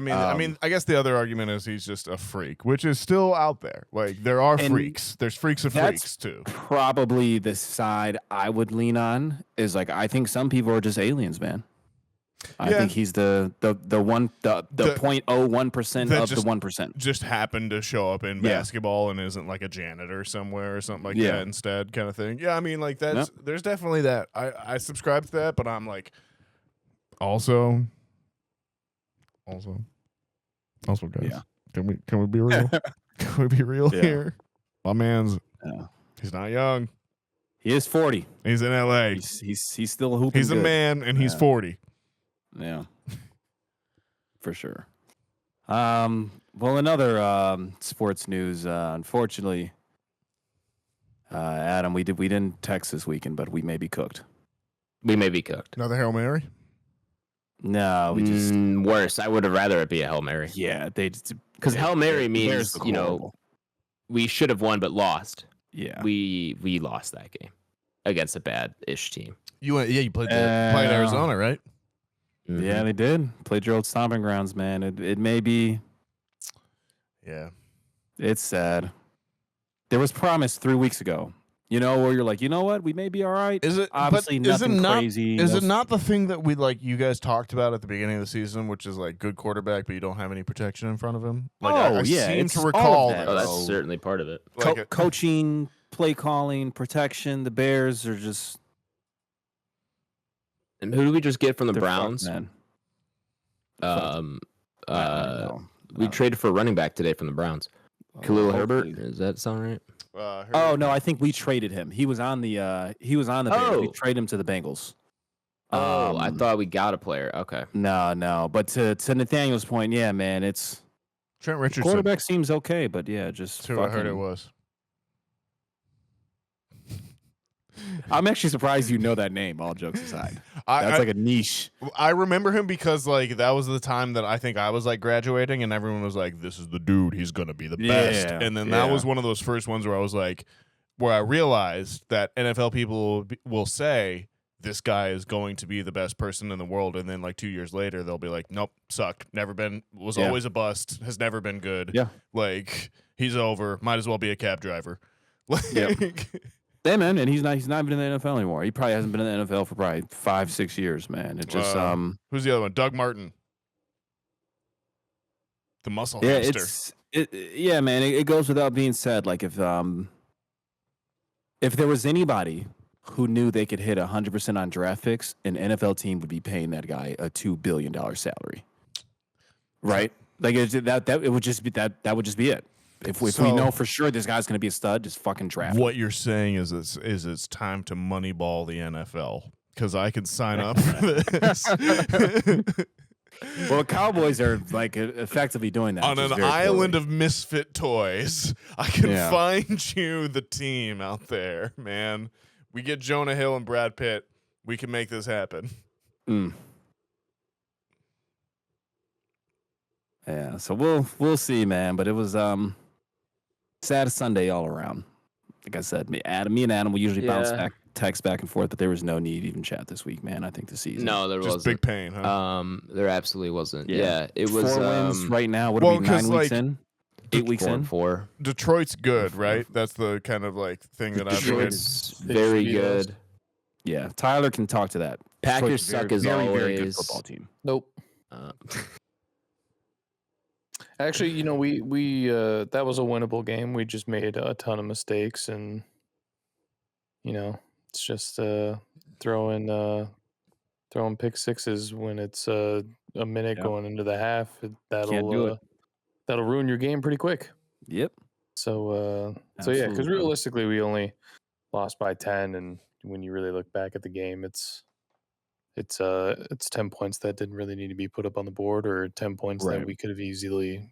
C: I guess the other argument is he's just a freak, which is still out there. Like there are
E: And
C: freaks. There's freaks of
E: that's
C: freaks too.
E: Probably the side I would lean on is like I think some people are just aliens, man. I
C: Yeah.
E: think he's the 0.01%
C: that
E: of the
C: just-
E: 1%.
C: Just happened to show up in
E: Yeah.
C: basketball and isn't like a janitor somewhere or something like
E: Yeah.
C: that instead, kind of thing. Yeah, I mean, like there's definitely that. I subscribe to that, but I'm like, also, guys,
E: Yeah.
C: can we be real? Can we be real
E: Yeah.
C: here? My man's
E: Yeah.
C: he's not young.
E: He is 40.
C: He's in LA.
E: He's still hooping.
C: He's a
E: good.
C: man and he's
E: Yeah.
C: 40.
E: Yeah, for sure. Well, another sports news. Unfortunately, Adam, we didn't text this weekend, but we may be cooked.
B: We may be cooked.
C: Another Hail Mary.
E: No, we just
B: Worse. I would have rather it be a Hail Mary.
E: because
B: Hail Mary means, we should have won but lost.
E: Yeah,
B: We lost that game against a bad-ish team.
C: You played Arizona, right?
E: yeah, they did. Played your old stomping grounds, man. It may be.
C: Yeah.
E: It's sad. There was promise 3 weeks ago. Where you're like, you know what? We may be all right.
C: Is it
E: Obviously
C: but is
E: nothing
C: it not,
E: crazy.
C: Is it not the thing that you guys talked about at the beginning of the season, which is like good quarterback, but you don't have any protection in front of him? Like, I
E: yeah,
C: seem
E: it's
C: to
E: all of
C: recall
E: that.
B: Oh,
C: this.
B: that's certainly part of it.
C: Like
E: coaching, play calling, protection. The Bears are just
B: And who did we just get from the
E: they're
B: Browns?
E: fucked, man.
B: Um,
E: I don't know.
B: we traded for a running back today from the Browns. Khalil Herbert.
E: Hopefully.
B: Does that sound right?
E: Oh no, I think we traded him. He was on the Bears. We
B: Oh.
E: traded him to the Bengals.
B: I thought we got a player. Okay.
E: No. But to Nathaniel's point, yeah, man, it's
C: Trent Richardson.
E: quarterback seems okay, but yeah, just
C: That's who I heard it
E: fucking-
C: was.
E: I'm actually surprised you know that name. All jokes aside,
C: I
E: that's like a niche.
C: I remember him because that was the time that I think I was graduating, and everyone was like, "This is the dude. He's gonna be the best."
E: Yeah,
C: And then that
E: yeah.
C: was one of those first ones where I was like, where I realized that NFL people will say this guy is going to be the best person in the world, and then 2 years later they'll be like, "Nope, sucked. Never been. Was
E: Yeah.
C: always a bust. Has never been good.
E: Yeah.
C: He's over. Might as well be a cab driver."
E: Yeah, man, and he's not even in the NFL anymore. He probably hasn't been in the NFL for probably 5-6 years, man. It just
C: Who's the other one? Doug Martin. The muscle
E: yeah,
C: hamster.
E: yeah, man. It goes without being said. Like if there was anybody who knew they could hit 100% on draft picks, an NFL team would be paying that guy a $2 billion salary, right? Like it would just be that would just be it. If we know for sure this guy's going to be a stud, just fucking draft him.
C: What you're saying is it's time to moneyball the NFL because I can sign up for this.
E: Well, Cowboys are effectively doing that.
C: On
E: which is
C: an
E: very
C: island
E: poorly.
C: of misfit toys, I can
E: Yeah.
C: find you the team out there, man. We get Jonah Hill and Brad Pitt. We can make this happen.
E: Mm. Yeah, so we'll see, man. But it was sad Sunday all around. Like I said, me and Adam we usually bounce
B: Yeah.
E: text back and forth, but there was no need to even chat this week, man. I think the season.
B: No, there
C: Just
B: wasn't.
C: big pain, huh?
B: There absolutely wasn't.
E: Yeah.
B: Yeah, it was
E: 4 wins right now. What
C: well,
E: are we 9
C: 'cause,
E: weeks in? 8 weeks
B: 4
E: in.
B: and 4.
C: Detroit's good, right? That's the kind of thing that I've heard.
B: Detroit's very
D: should be those.
B: good.
E: Yeah, Tyler can talk to that.
B: Packers
E: Detroit's
B: suck as
E: very,
B: always.
E: very good football team.
D: Nope.
B: Uh,
D: Actually, we that was a winnable game. We just made a ton of mistakes, and it's just throwing pick sixes when it's a minute
E: Yep.
D: going into the half.
E: Can't do it.
D: That'll ruin your game pretty quick.
E: Yep.
D: So yeah, because
E: Absolutely, brother.
D: realistically, we only lost by 10, and when you really look back at the game, it's 10 points that didn't really need to be put up on the board, or 10 points that
E: Right.
D: we could have easily,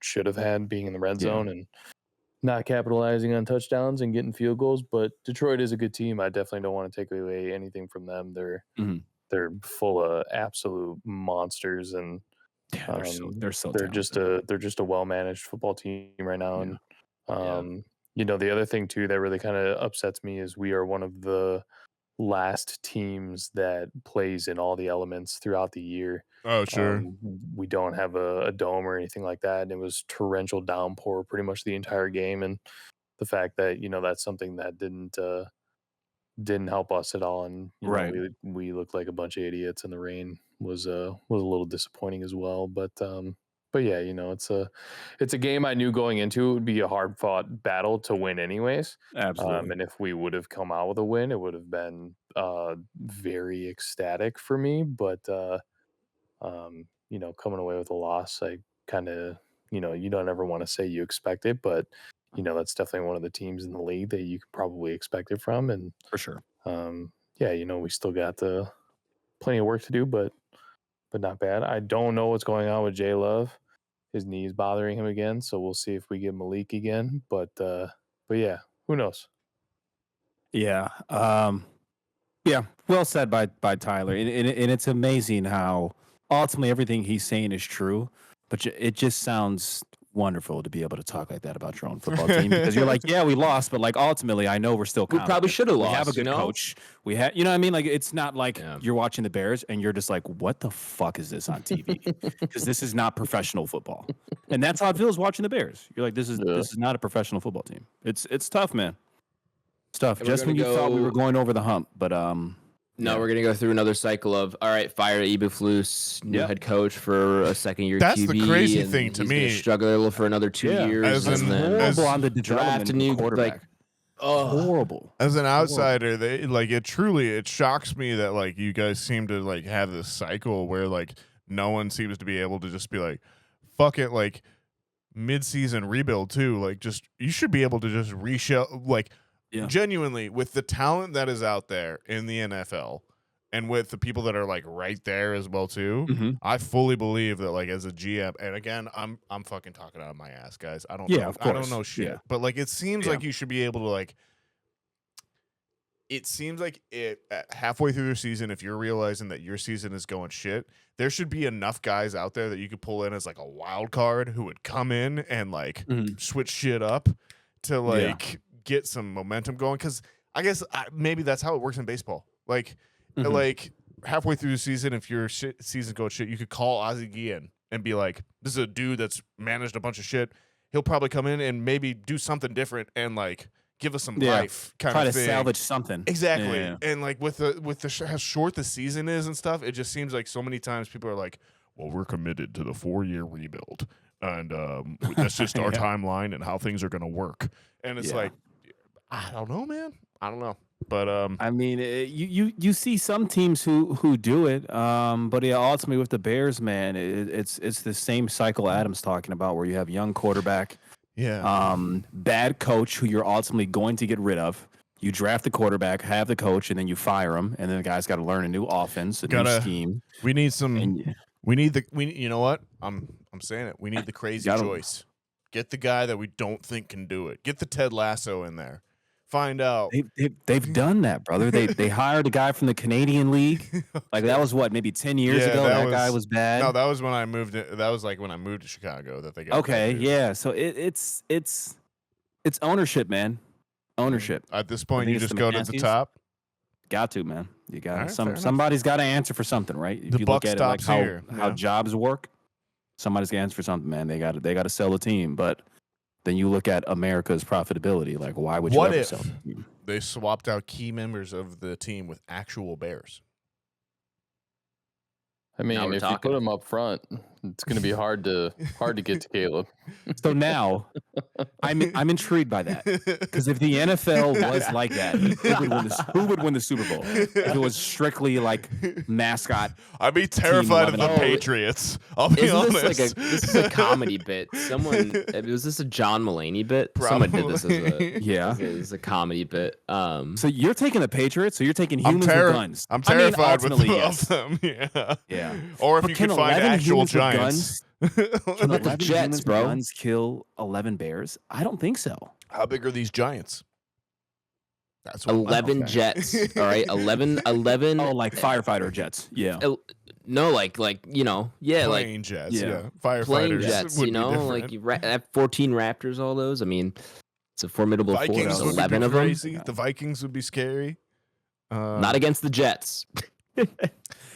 D: should have had, being in the red
E: Yeah.
D: zone and not capitalizing on touchdowns and getting field goals. But Detroit is a good team. I definitely don't want to take away anything from them.
E: Mhm.
D: They're full of absolute monsters, and
E: Yeah, they're so
D: they're
E: talented.
D: just a well managed football team right now.
E: Yeah.
D: And the other thing too that really kind of upsets me is we are one of the last teams that plays in all the elements throughout the year.
C: Oh, sure.
D: We don't have a dome or anything like that, and it was torrential downpour pretty much the entire game. And the fact that that's something that didn't help us at all, and
E: Right.
D: we looked like a bunch of idiots in the rain was a little disappointing as well. But yeah, it's a game I knew going into it would be a hard fought battle to win anyways.
E: Absolutely.
D: And if we would have come out with a win, it would have been very ecstatic for me. But coming away with a loss, I kind of you don't ever want to say you expect it, but that's definitely one of the teams in the league that you could probably expect it from. And
E: For sure.
D: yeah, we still got plenty of work to do, but not bad. I don't know what's going on with Jay Love. His knee's bothering him again, so we'll see if we get Malik again. But yeah, who knows?
E: Yeah. Yeah. Well said by Tyler. And it's amazing how ultimately everything he's saying is true, but it just sounds wonderful to be able to talk like that about your own football team, because you're like, yeah, we lost, but like ultimately I know we're still
B: We
E: competent.
B: probably should have
E: We
B: lost.
E: have a good coach. We have, you know what I mean? Like, it's not like you're watching the Bears and you're just like, what the fuck is this on TV? Because this is not professional football. And that's how it feels watching the Bears. You're like, this is not a professional football team. It's tough, man. It's tough.
B: And we're
E: Just when you
B: gonna
E: thought we
B: go-
E: were going over the hump, but
B: No,
E: yeah.
B: we're gonna go through another cycle of all right, fire Eberflus, new
E: Yep.
B: head coach for a second year.
C: That's the
B: QB,
C: crazy
B: and
C: thing to
B: he's gonna
C: me.
B: struggle for another 2 years,
C: As
E: That's
C: in-
B: and then
E: horrible on the
B: draft
E: development
B: a new
E: of quarterback.
B: like. Oh,
E: Horrible.
C: As an outsider, they like it. Truly, it shocks me that like you guys seem to like have this cycle where like no one seems to be able to just be like, fuck it, like mid-season rebuild too. Like, just you should be able to just reshelve. Like, genuinely, with the talent that is out there in the NFL, and with the people that are like right there as well too, I fully believe that like as a GM, and again, I'm fucking talking out of my ass, guys. I don't know.
E: Of course.
C: I don't know shit, but like it seems like you should be able to like. It seems like halfway through the season, if you're realizing that your season is going shit, there should be enough guys out there that you could pull in as like a wild card who would come in and like switch shit up to like get some momentum going. Because I guess maybe that's how it works in baseball. Like, like halfway through the season, if your season's going shit, you could call Ozzie Guillen and be like, "This is a dude that's managed a bunch of shit. He'll probably come in and maybe do something different and like." Give us some life, kind
E: Try
C: of
E: to
C: thing.
E: salvage something.
C: Exactly,
E: Yeah.
C: and like with how short the season is and stuff, it just seems like so many times people are like, "Well, we're committed to the 4-year rebuild, and that's just our timeline and how things are going to work." And it's like, I don't know, man. I don't know, but
E: I mean, you see some teams who do it, but ultimately with the Bears, man, it's the same cycle Adam's talking about, where you have young quarterback. Bad coach who you're ultimately going to get rid of. You draft the quarterback, have the coach, and then you fire him, and then the guy's got to learn a new offense, new scheme.
C: We need some. We need the. You know what? I'm saying it. We need the crazy choice. Get the guy that we don't think can do it. Get the Ted Lasso in there. Find out.
E: They've done that, brother. They hired a guy from the Canadian League. Like that was what, maybe 10 years ago. That guy was bad.
C: No, that was when I moved. That was like when I moved to Chicago that they got.
E: Okay, yeah. So it's ownership, man. Ownership.
C: At this point, you just go to the top.
E: Got to, man. You got
C: right,
E: somebody's got to answer for something, right? If you
C: buck
E: look at it like
C: stops here.
E: how jobs work, somebody's got to answer for something, man. They got to sell a team, but then you look at America's profitability. Like, why would you ever sell a team?
C: They swapped out key members of the team with actual Bears?
D: I mean, if you put them up front, It's gonna be hard to get to Caleb.
E: So now, I'm intrigued by that, because if the NFL was like that, who would win the Super Bowl? If it was strictly like mascot.
C: I'd be terrified of the
B: 11.
C: Patriots. I'll be
B: Isn't
C: honest.
B: this is a comedy bit? Was this a John Mulaney bit? Someone did this as a comedy bit.
E: So you're taking the Patriots, so you're taking humans with guns.
C: I'm terrified
E: of
C: of them. Yeah. Or if
E: But
C: you
E: can
C: could find
E: 11
C: actual
E: humans with
C: giants.
E: Can
B: But the
E: 11
B: Jets,
E: humans with
B: bro.
E: guns kill 11 bears? I don't think so.
C: How big are these giants? That's what
B: 11
E: okay.
B: jets. All right, 11.
E: Oh, like firefighter jets. Yeah.
B: No, like yeah, like
C: plane jets.
E: yeah.
C: Yeah. Firefighters.
B: plane jets.
C: would
B: You
C: be
B: know,
C: different.
B: like you have 14 Raptors, all those. I mean, it's a formidable force.
C: Vikings would
B: 11
C: be
B: of them.
C: crazy. The Vikings would be scary.
B: Not against the Jets.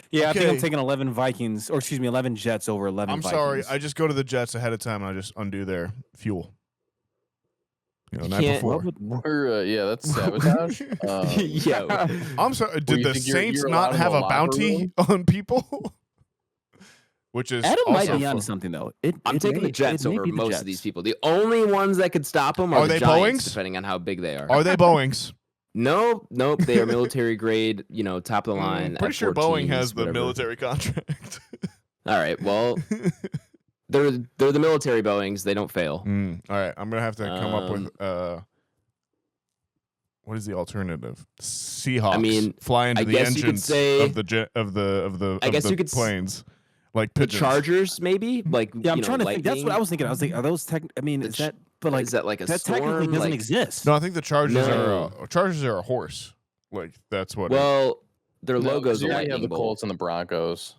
E: Yeah, I think I'm
C: Okay.
E: taking 11 Vikings, or excuse me, 11 Jets over 11
C: I'm
E: Vikings.
C: sorry. I just go to the Jets ahead of time and I just undo their fuel. You know,
B: You
C: night
B: can't-
C: before.
D: Or yeah, that's sabotage.
B: Yeah.
C: I'm sorry. Did
D: you
C: the
D: think you're
C: Saints
D: allowed
C: not
D: in
C: have
D: the
C: a
D: locker
C: bounty on people? Which is
E: Adam might
C: also
E: be onto something, though.
B: I'm taking the Jets over most of these people. The only ones that could stop them are
C: Are
B: the
C: they
B: Giants,
C: Boeings?
B: depending on how big they are.
C: Are they Boeings?
B: Nope. They are military grade. You know, top of the line.
C: Pretty sure Boeing
B: F-14s,
C: has the
B: whatever.
C: military contract.
B: All right. Well, they're the military Boeings. They don't fail.
C: All right, I'm gonna have to come up with what is the alternative? Seahawks.
B: I mean,
C: fly into
B: I
C: the
B: guess you could
C: engines
B: say-
C: of the jet of the
B: I guess you could
C: planes, like
B: The
C: pigeons.
B: Chargers, maybe. Like
E: Yeah, I'm
B: you know,
E: trying to think. That's what I
B: lightning.
E: was thinking. I was thinking, are those I mean,
B: The
E: is that? But like,
B: Is that like a
E: that
B: storm?
E: technically doesn't
B: Like-
E: exist.
C: No, I think the Chargers
B: No.
C: are a horse. Like that's what.
B: Well, their
D: No, 'cause
B: logo's a
D: you already
B: lightning
D: have the
B: bolt.
D: Colts and the Broncos.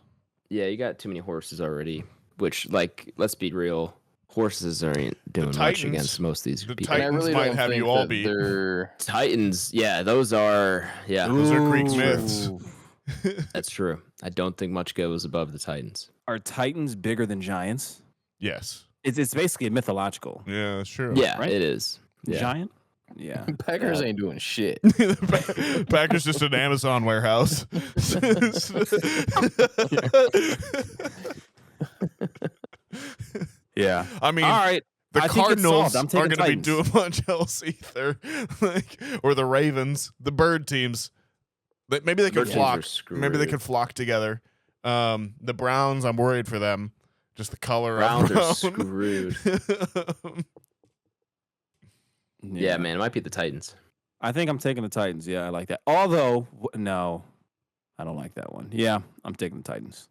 B: Yeah, you got too many horses already. Which, like, let's be real, horses aren't doing much
C: Titans-
B: against most of these
C: the
B: people.
D: And I
C: Titans
D: really
C: might
D: don't
C: have
D: think
C: you all
D: that
C: beat.
D: they're
B: Titans, yeah, those are
C: Those are Greek
E: Ooh.
C: myths.
B: that's true. I don't think much goes above the Titans.
E: Are Titans bigger than Giants?
C: Yes.
E: It's basically a mythological
C: Yeah, that's true.
B: Yeah,
E: right?
B: it is. Yeah.
E: giant. Yeah.
D: Packers ain't doing shit.
C: Packers just an Amazon warehouse.
E: Yeah.
C: I mean,
E: All right.
C: the
E: I think it's
C: Cardinals
E: solved. I'm
C: aren't
E: taking
C: going to be
E: Titans.
C: doing much else either. Or the Ravens, the bird teams. Maybe they could
B: Bird teams
C: flock.
B: are
C: Maybe they
B: screwed.
C: could flock together. The Browns, I'm worried for them. Just the color
B: Browns
C: of
B: are
C: brown.
B: screwed. Yeah, man, it might be the Titans.
E: I think I'm taking the Titans. Yeah, I like that. Although, no, I don't like that one. Yeah, I'm taking the Titans.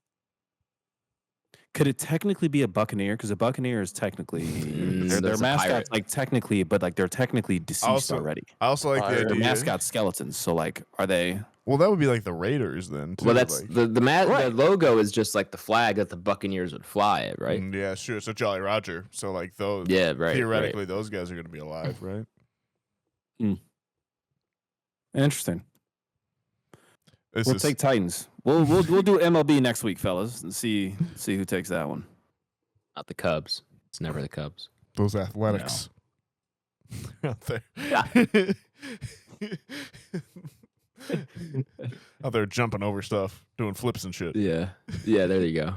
E: Could it technically be a Buccaneer? Because a Buccaneer is technically their
B: that's a
E: mascots,
B: pirate.
E: like technically, but like they're technically deceased
C: Also-
E: already.
C: I also like the
D: Their
E: Their
C: idea.
E: mascot skeletons. So like, are they?
C: Well, that would be like the Raiders then. Too,
B: Well, that's
C: like,
B: the
E: Right.
B: logo is just like the flag that the Buccaneers would fly at, right?
C: Yeah, sure. So Jolly Roger. So like those.
B: Yeah, right.
C: Theoretically, those guys are going to be alive, right?
E: Interesting.
C: This
E: We'll
C: is
E: take Titans. We'll do MLB next week, fellas, and see who takes that one.
B: Not the Cubs. It's never the Cubs.
C: those athletics out there. Out there jumping over stuff, doing flips and shit.
B: Yeah. Yeah, there you go.